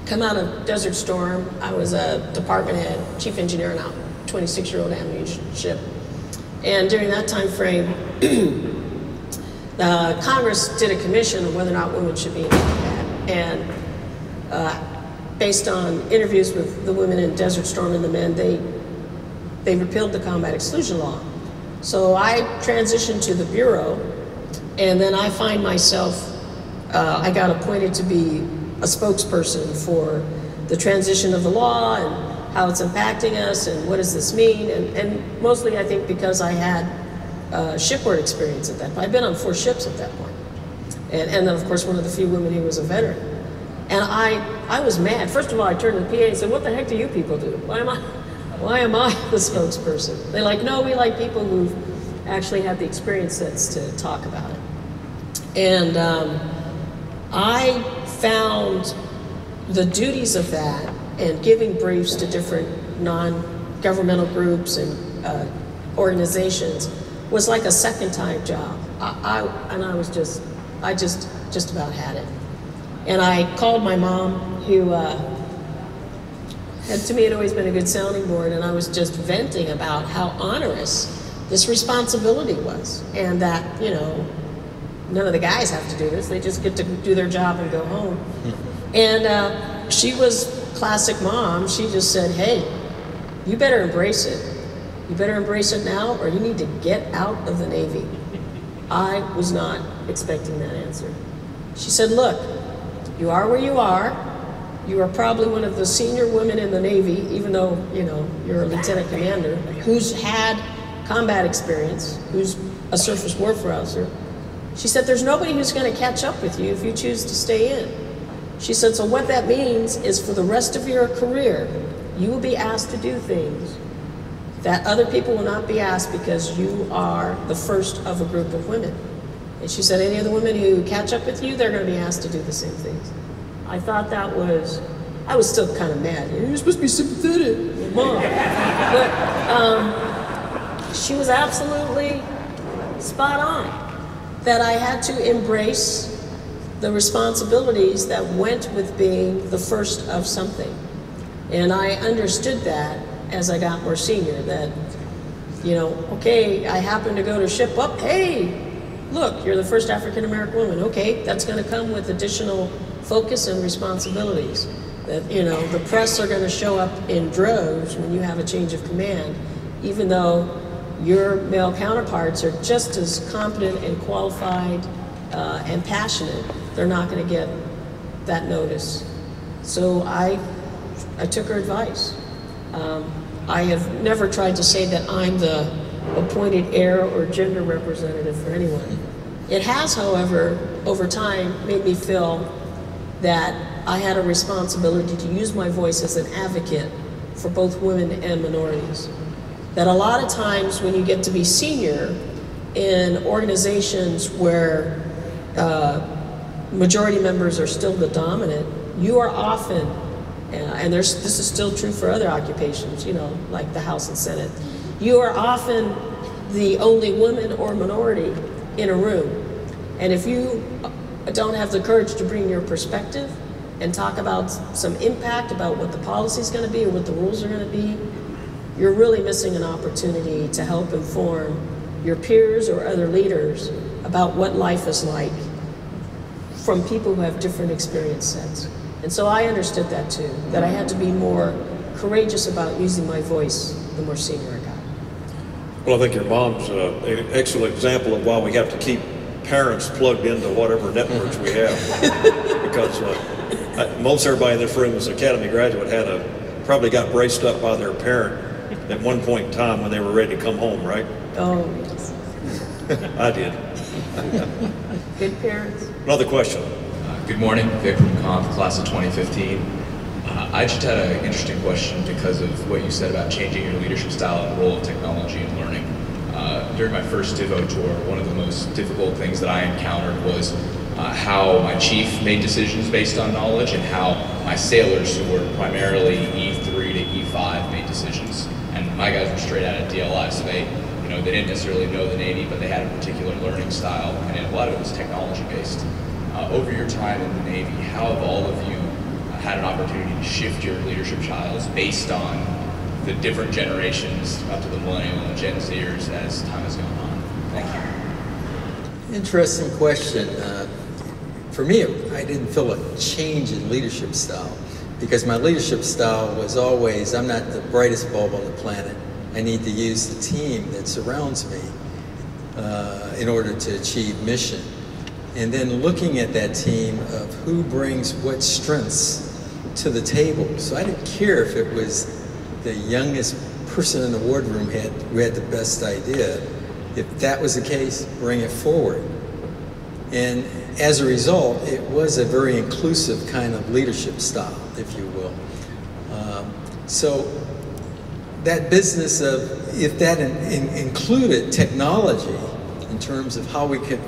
come out of Desert Storm. I was a department head, chief engineer on a 26-year-old ammunition ship. And during that time frame, Congress did a commission on whether or not women should be in combat. And based on interviews with the women in Desert Storm and the men, they repealed the combat exclusion law. So I transitioned to the Bureau, and then I find myself, I got appointed to be a spokesperson for the transition of the law and how it's impacting us and what does this mean, and mostly I think because I had shipboard experience at that point. I'd been on 4 ships at that point. And then of course one of the few women who was a veteran. And I was mad. First of all, I turned to the PA and said, what the heck do you people do? Why am I the spokesperson? They're like, no, we like people who've actually had the experience sets to talk about it. And I found the duties of that and giving briefs to different non-governmental groups and organizations was like a second-time job. I just about had it. And I called my mom, who to me had always been a good sounding board, and I was just venting about how onerous this responsibility was, and that, you know, none of the guys have to do this. They just get to do their job and go home. And she was classic mom. She just said, hey, you better embrace it. You better embrace it now, or you need to get out of the Navy. I was not expecting that answer. She said, look, you are where you are. You are probably one of the senior women in the Navy, even though, you know, you're a lieutenant commander, who's had combat experience, who's a surface warfare officer. She said, there's nobody who's going to catch up with you if you choose to stay in. She said, so what that means is for the rest of your career, you will be asked to do things that other people will not be asked because you are the first of a group of women. And she said, any of the women who catch up with you, they're going to be asked to do the same things. I thought that was, I was still kind of mad. You're supposed to be sympathetic, Mom. But she was absolutely spot on. That I had to embrace the responsibilities that went with being the first of something. And I understood that as I got more senior, that, you know, okay, I happened to go to ship up, hey, look, you're the first African-American woman. Okay, that's going to come with additional focus and responsibilities. That, you know, the press are going to show up in droves when you have a change of command, even though your male counterparts are just as competent and qualified and passionate. They're not going to get that notice. So I took her advice. I have never tried to say that I'm the appointed heir or gender representative for anyone. It has, however, over time made me feel that I had a responsibility to use my voice as an advocate for both women and minorities. That a lot of times when you get to be senior in organizations where majority members are still the dominant, you are often, and this is still true for other occupations, you know, like the House and Senate, you are often the only woman or minority in a room. And if you don't have the courage to bring your perspective and talk about some impact about what the policy is going to be or what the rules are going to be, you're really missing an opportunity to help inform your peers or other leaders about what life is like from people who have different experience sets. And so I understood that too, that I had to be more courageous about using my voice the more senior I got. Well, I think your mom's an excellent example of why we have to keep parents plugged into whatever networks we have. Because most everybody in this room is an academy graduate probably got braced up by their parent at one point in time when they were ready to come home, right? Oh, yes. I did. Good parents. Another question. Good morning, Vic from Comp, class of 2015. I just had an interesting question because of what you said about changing your leadership style and the role of technology in learning. During my first Divo tour, one of the most difficult things that I encountered was how my chief made decisions based on knowledge and how my sailors, who were primarily E3 to E5, made decisions. And my guys were straight out of DLI, so they didn't necessarily know the Navy, but they had a particular learning style, and a lot of it was technology-based. Over your time in the Navy, how have all of you had an opportunity to shift your leadership styles based on the different generations up to the millennial and Gen Zers as time has gone on? Thank you. Interesting question. For me, I didn't feel a change in leadership style because my leadership style was always, I'm not the brightest bulb on the planet. I need to use the team that surrounds me in order to achieve mission. And then looking at that team of who brings what strengths to the table. So I didn't care if it was the youngest person in the wardroom who had the best idea. If that was the case, bring it forward. And as a result, it was a very inclusive kind of leadership style, if you will. So that business of, if that included technology in terms of how we could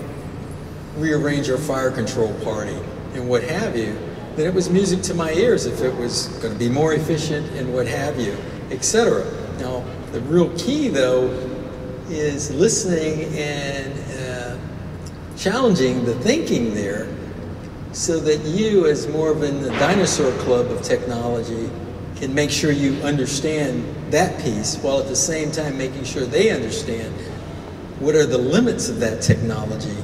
rearrange our fire control party and what have you, then it was music to my ears if it was going to be more efficient and what have you, etc. Now, the real key, though, is listening and challenging the thinking there so that you, as more of in the dinosaur club of technology, can make sure you understand that piece while at the same time making sure they understand what are the limits of that technology.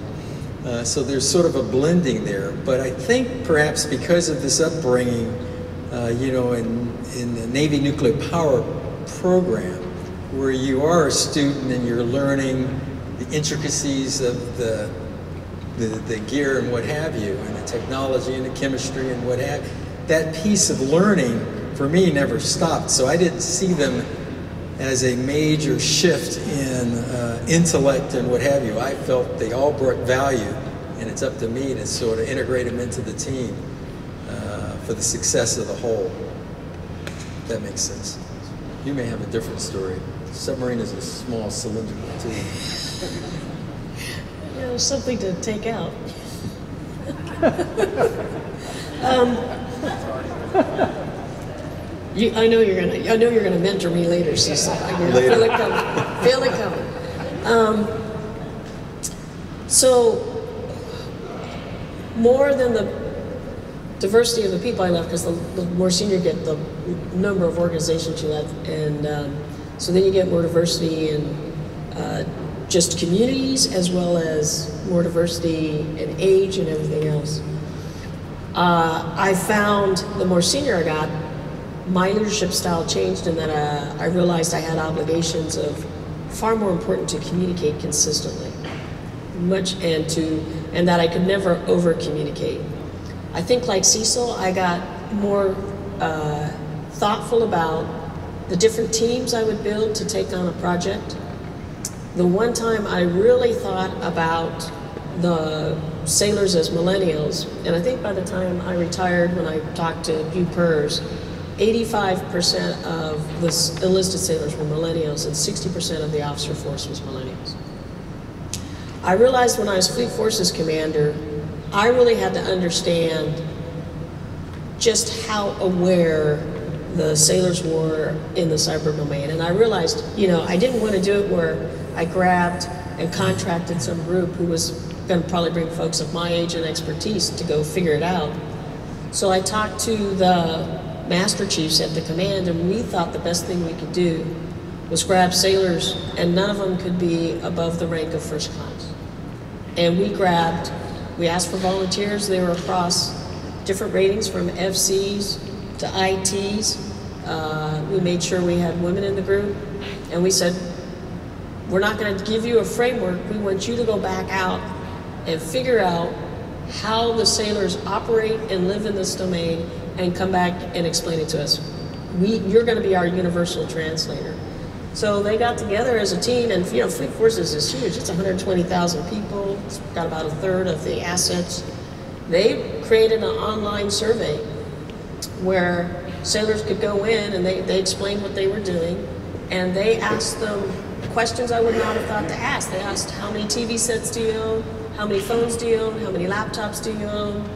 So there's sort of a blending there. But I think perhaps because of this upbringing, in the Navy nuclear power program, where you are a student and you're learning the intricacies of the gear and what have you, and the technology and the chemistry and what have you, that piece of learning for me never stopped. So I didn't see them as a major shift in intellect and what have you. I felt they all brought value, and it's up to me to sort of integrate them into the team for the success of the whole. If that makes sense. You may have a different story. Submarine is a small cylindrical tube. Yeah, there's something to take out. I know you're gonna mentor me later, Cecil. I feel it coming. Feel it coming. So, more than the diversity of the people I left, because the more senior you get, the number of organizations you left, and so then you get more diversity in just communities, as well as more diversity in age and everything else. I found the more senior I got, my leadership style changed in that I realized I had obligations of far more important to communicate consistently, and that I could never over communicate. I think like Cecil, I got more thoughtful about the different teams I would build to take on a project. The one time I really thought about the sailors as millennials, and I think by the time I retired, when I talked to you PERS, 85% of the enlisted sailors were millennials and 60% of the officer force was millennials. I realized when I was Fleet Forces Commander, I really had to understand just how aware the sailors were in the cyber domain. And I realized, I didn't want to do it where I grabbed and contracted some group who was going to probably bring folks of my age and expertise to go figure it out. So I talked to the master chiefs at the command, and we thought the best thing we could do was grab sailors, and none of them could be above the rank of first class. And we asked for volunteers. They were across different ratings from FCs to ITs. We made sure we had women in the group, and we said, we're not going to give you a framework. We want you to go back out and figure out how the sailors operate and live in this domain and come back and explain it to us. You're going to be our universal translator. So they got together as a team, and Fleet Forces is huge. It's 120,000 people. It's got about a third of the assets. They created an online survey where sailors could go in and they explained what they were doing, and they asked them questions I would not have thought to ask. They asked, how many TV sets do you own? How many phones do you own? How many laptops do you own?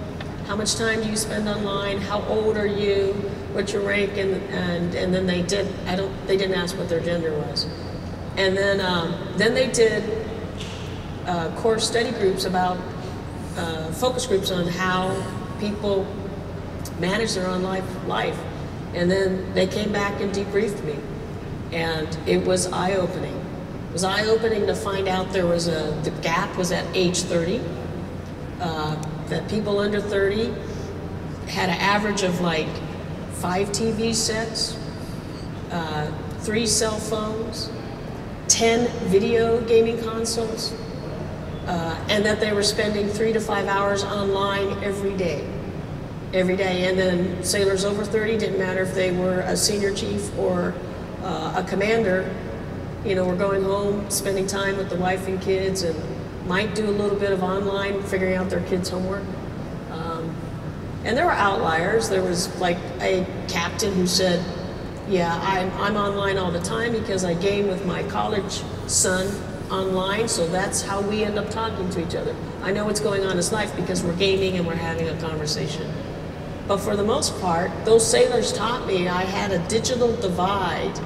How much time do you spend online? How old are you? What's your rank? And then they didn't ask what their gender was. And then they did core study groups about focus groups on how people manage their own life. And then they came back and debriefed me. And it was eye-opening. It was eye-opening to find out the gap was at age 30. That people under 30 had an average of like 5 TV sets, 3 cell phones, 10 video gaming consoles, and that they were spending 3 to 5 hours online every day. And then sailors over 30, didn't matter if they were a senior chief or a commander, were going home, spending time with the wife and kids, and might do a little bit of online, figuring out their kids' homework. And there were outliers. There was like a captain who said, yeah, I'm online all the time because I game with my college son online, so that's how we end up talking to each other. I know what's going on in his life because we're gaming and we're having a conversation. But for the most part, those sailors taught me I had a digital divide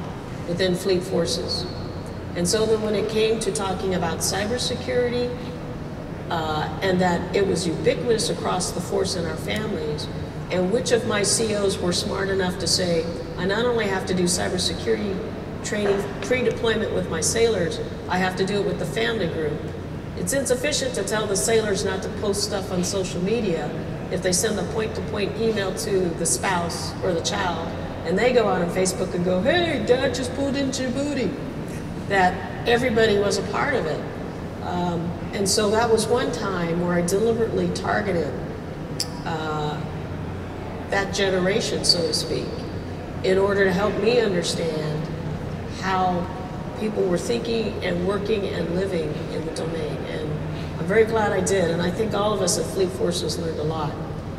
within Fleet Forces. And so then when it came to talking about cybersecurity, and that it was ubiquitous across the force and our families, and which of my COs were smart enough to say, I not only have to do cybersecurity training pre-deployment with my sailors, I have to do it with the family group. It's insufficient to tell the sailors not to post stuff on social media if they send a point-to-point email to the spouse or the child, and they go out on Facebook and go, hey, Dad just pulled in Djibouti. That everybody was a part of it. And so that was one time where I deliberately targeted that generation, so to speak, in order to help me understand how people were thinking and working and living in the domain. And I'm very glad I did, and I think all of us at Fleet Forces learned a lot.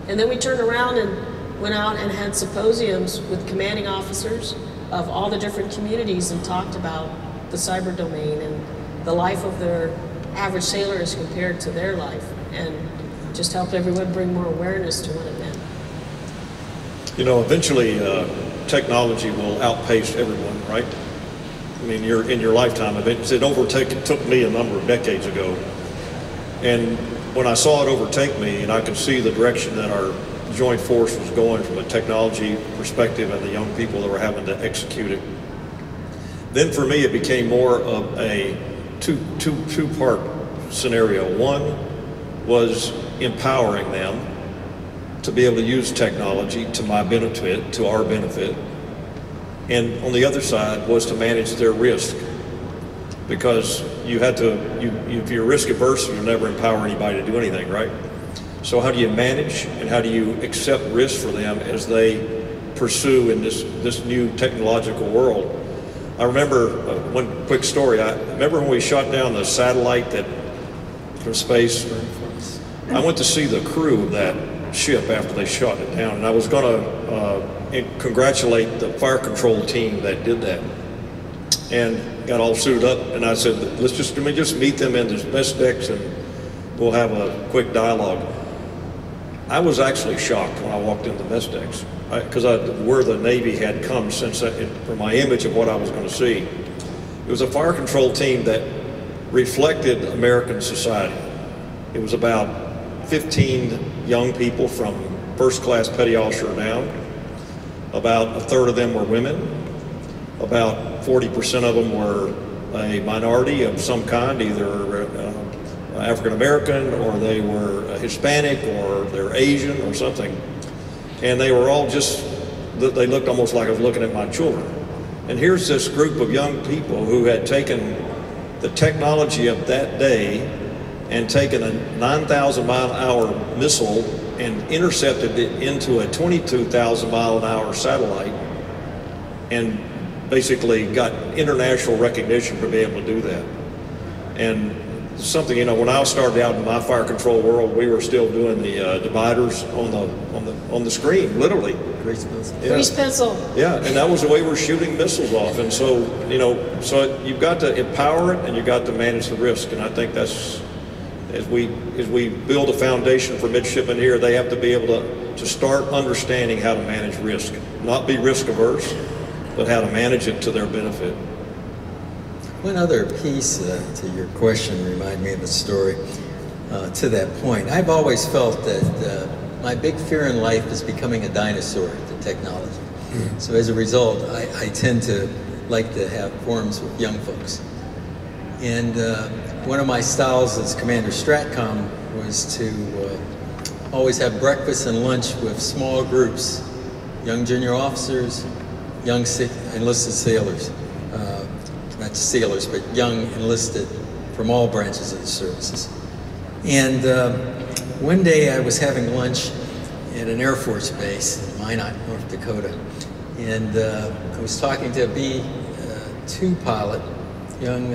And then we turned around and went out and had symposiums with commanding officers of all the different communities and talked about the cyber domain and the life of their average sailor as compared to their life, and just helped everyone bring more awareness to what it meant. Eventually technology will outpace everyone, right? I mean, in your lifetime, it took me a number of decades ago. And when I saw it overtake me and I could see the direction that our joint force was going from a technology perspective and the young people that were having to execute it, then for me it became more of a two-part scenario. One was empowering them, to be able to use technology to my benefit, to our benefit. And on the other side was to manage their risk, because you had to, if you're risk averse, you'll never empower anybody to do anything, right? So how do you manage and how do you accept risk for them as they pursue in this new technological world? I remember one quick story. I remember when we shot down the satellite from space. I went to see the crew of that ship after they shot it down, and I was going to congratulate the fire control team that did that, and got all suited up, and I said, let me just meet them in the mess decks and we'll have a quick dialogue. I was actually shocked when I walked into the mess decks, because where the Navy had come since for my image of what I was going to see. It was a fire control team that reflected American society. It was about 15 young people from first class petty officer down. About a third of them were women. About 40% of them were a minority of some kind, either African American, or they were Hispanic, or they're Asian or something. And they were all they looked almost like I was looking at my children. And here's this group of young people who had taken the technology of that day and taken a 9,000-mile-an-hour missile and intercepted it into a 22,000-mile-an-hour satellite, and basically got international recognition for being able to do that. And something, when I started out in my fire control world, we were still doing the dividers on the screen, literally. Grease pencil. Yeah. Grease pencil. Yeah, and that was the way we're shooting missiles off. And so, so you've got to empower it and you've got to manage the risk. And I think that's, as we build a foundation for midshipmen here, they have to be able to start understanding how to manage risk. Not be risk averse, but how to manage it to their benefit. One other piece to your question reminded me of a story to that point. I've always felt that my big fear in life is becoming a dinosaur to technology. Mm-hmm. So as a result, I tend to like to have forums with young folks. And one of my styles as Commander Stratcom was to always have breakfast and lunch with small groups, young junior officers, young enlisted sailors. Not sailors, but young enlisted from all branches of the services. And one day I was having lunch at an Air Force base in Minot, North Dakota. And I was talking to a B-2 pilot, young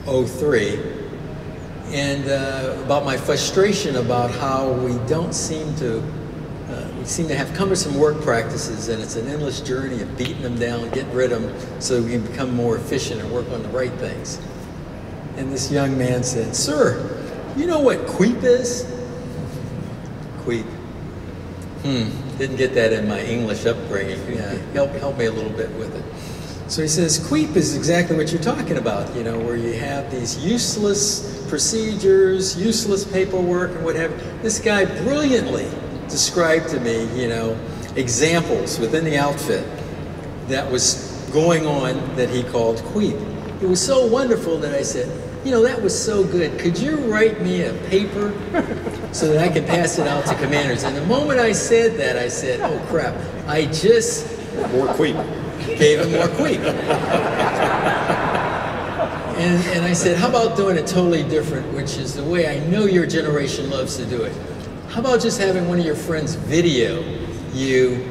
03, and about my frustration about how we seem to have cumbersome work practices, and it's an endless journey of beating them down, getting rid of them so we can become more efficient and work on the right things. And this young man said, "Sir, you know what queep is?" Queep. Didn't get that in my English upbringing. Yeah, help me a little bit with it. So he says, queep is exactly what you're talking about, where you have these useless procedures, useless paperwork, and what have you. This guy brilliantly described to me, examples within the outfit that was going on that he called queep. It was so wonderful that I said, that was so good. Could you write me a paper so that I can pass it out to commanders? And the moment I said that, I said, oh crap, I just More queep. Gave him more queep. And I said, how about doing it totally different, which is the way I know your generation loves to do it. How about just having one of your friends video you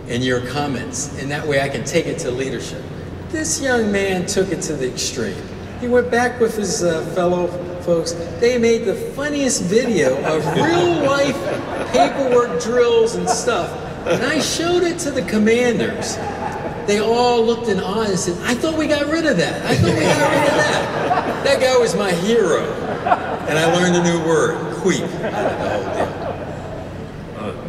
and your comments, and that way I can take it to leadership. This young man took it to the extreme. He went back with his fellow folks. They made the funniest video of real life paperwork drills and stuff. And I showed it to the commanders. They all looked in awe and said, I thought we got rid of that. I thought we got rid of that. That guy was my hero. And I learned a new word, queep.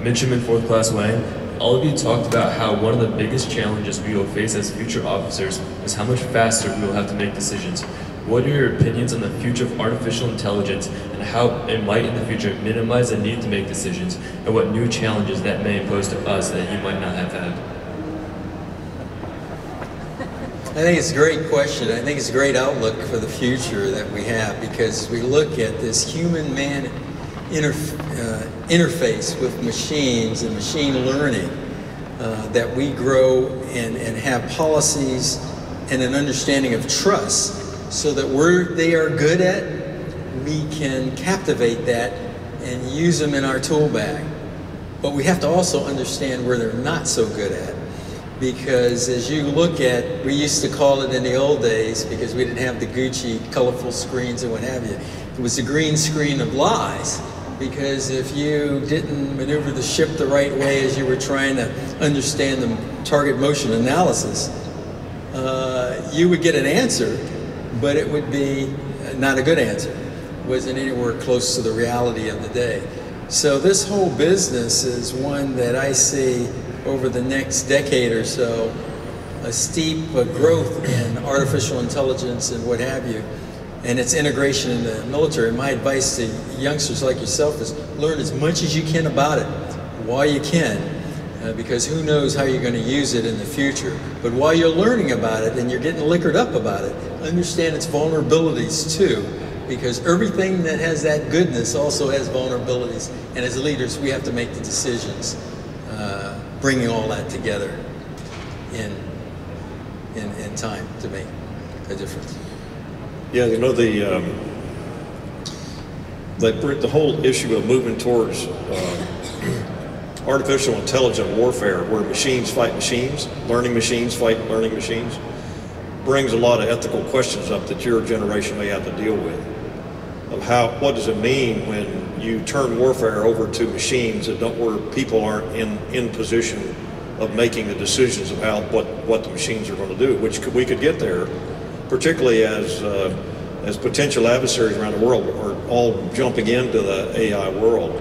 Midshipman 4th Class Wang, all of you talked about how one of the biggest challenges we will face as future officers is how much faster we will have to make decisions. What are your opinions on the future of artificial intelligence and how it might in the future minimize the need to make decisions, and what new challenges that may impose to us that you might not have had? I think it's a great question. I think it's a great outlook for the future that we have, because we look at this human man interface with machines and machine learning, that we grow and have policies and an understanding of trust, so that where they are good at, we can captivate that and use them in our tool bag. But we have to also understand where they're not so good at. Because as you look at, we used to call it in the old days, because we didn't have the Gucci colorful screens and what have you, it was the green screen of lies. Because if you didn't maneuver the ship the right way as you were trying to understand the target motion analysis, you would get an answer, but it would be not a good answer. It wasn't anywhere close to the reality of the day. So this whole business is one that I see over the next decade or so, a steep growth in artificial intelligence and what have you, and its integration in the military. My advice to youngsters like yourself is learn as much as you can about it while you can, because who knows how you're going to use it in the future. But while you're learning about it and you're getting liquored up about it, understand its vulnerabilities too, because everything that has that goodness also has vulnerabilities, and as leaders we have to make the decisions bringing all that together in time to make a difference. Yeah, you know, the whole issue of moving towards artificial intelligent warfare, where machines fight machines, learning machines fight learning machines, brings a lot of ethical questions up that your generation may have to deal with. Of what does it mean when you turn warfare over to machines where people aren't in position of making the decisions of what the machines are going to do, which we could get there, particularly as potential adversaries around the world are all jumping into the AI world.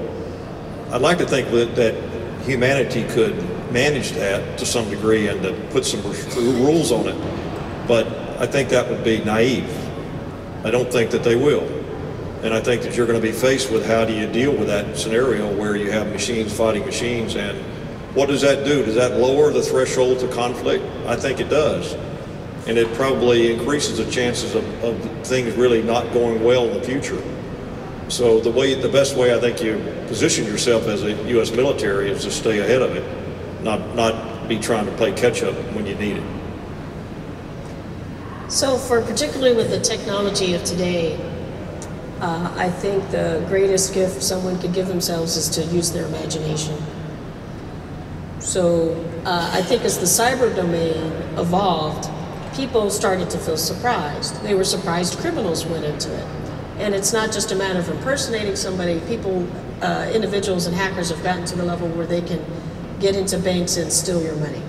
I'd like to think that humanity could manage that to some degree and to put some rules on it, but I think that would be naive. I don't think that they will. And I think that you're going to be faced with how do you deal with that scenario where you have machines fighting machines, and what does that do? Does that lower the threshold to conflict? I think it does. And it probably increases the chances of things really not going well in the future. So the best way I think you position yourself as a U.S. military is to stay ahead of it, not be trying to play catch up when you need it. So particularly with the technology of today, I think the greatest gift someone could give themselves is to use their imagination. So I think as the cyber domain evolved, people started to feel surprised. They were surprised criminals went into it. And it's not just a matter of impersonating somebody. People, individuals and hackers have gotten to the level where they can get into banks and steal your money.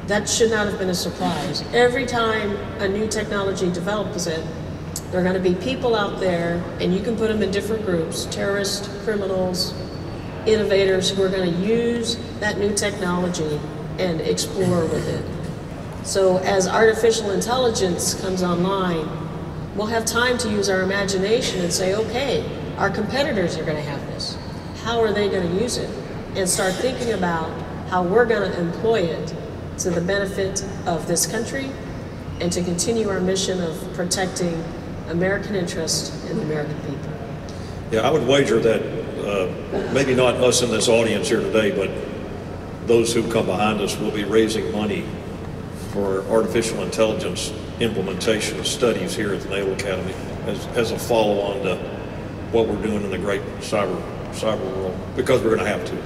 That should not have been a surprise. Every time a new technology develops there are going to be people out there, and you can put them in different groups, terrorists, criminals, innovators, who are going to use that new technology and explore with it. So as artificial intelligence comes online, we'll have time to use our imagination and say, okay, our competitors are going to have this. How are they going to use it? And start thinking about how we're going to employ it to the benefit of this country and to continue our mission of protecting American interests and the American people. Yeah, I would wager that maybe not us in this audience here today, but those who come behind us will be raising money for artificial intelligence implementation studies here at the Naval Academy as a follow-on to what we're doing in the great cyber world, because we're going to have to.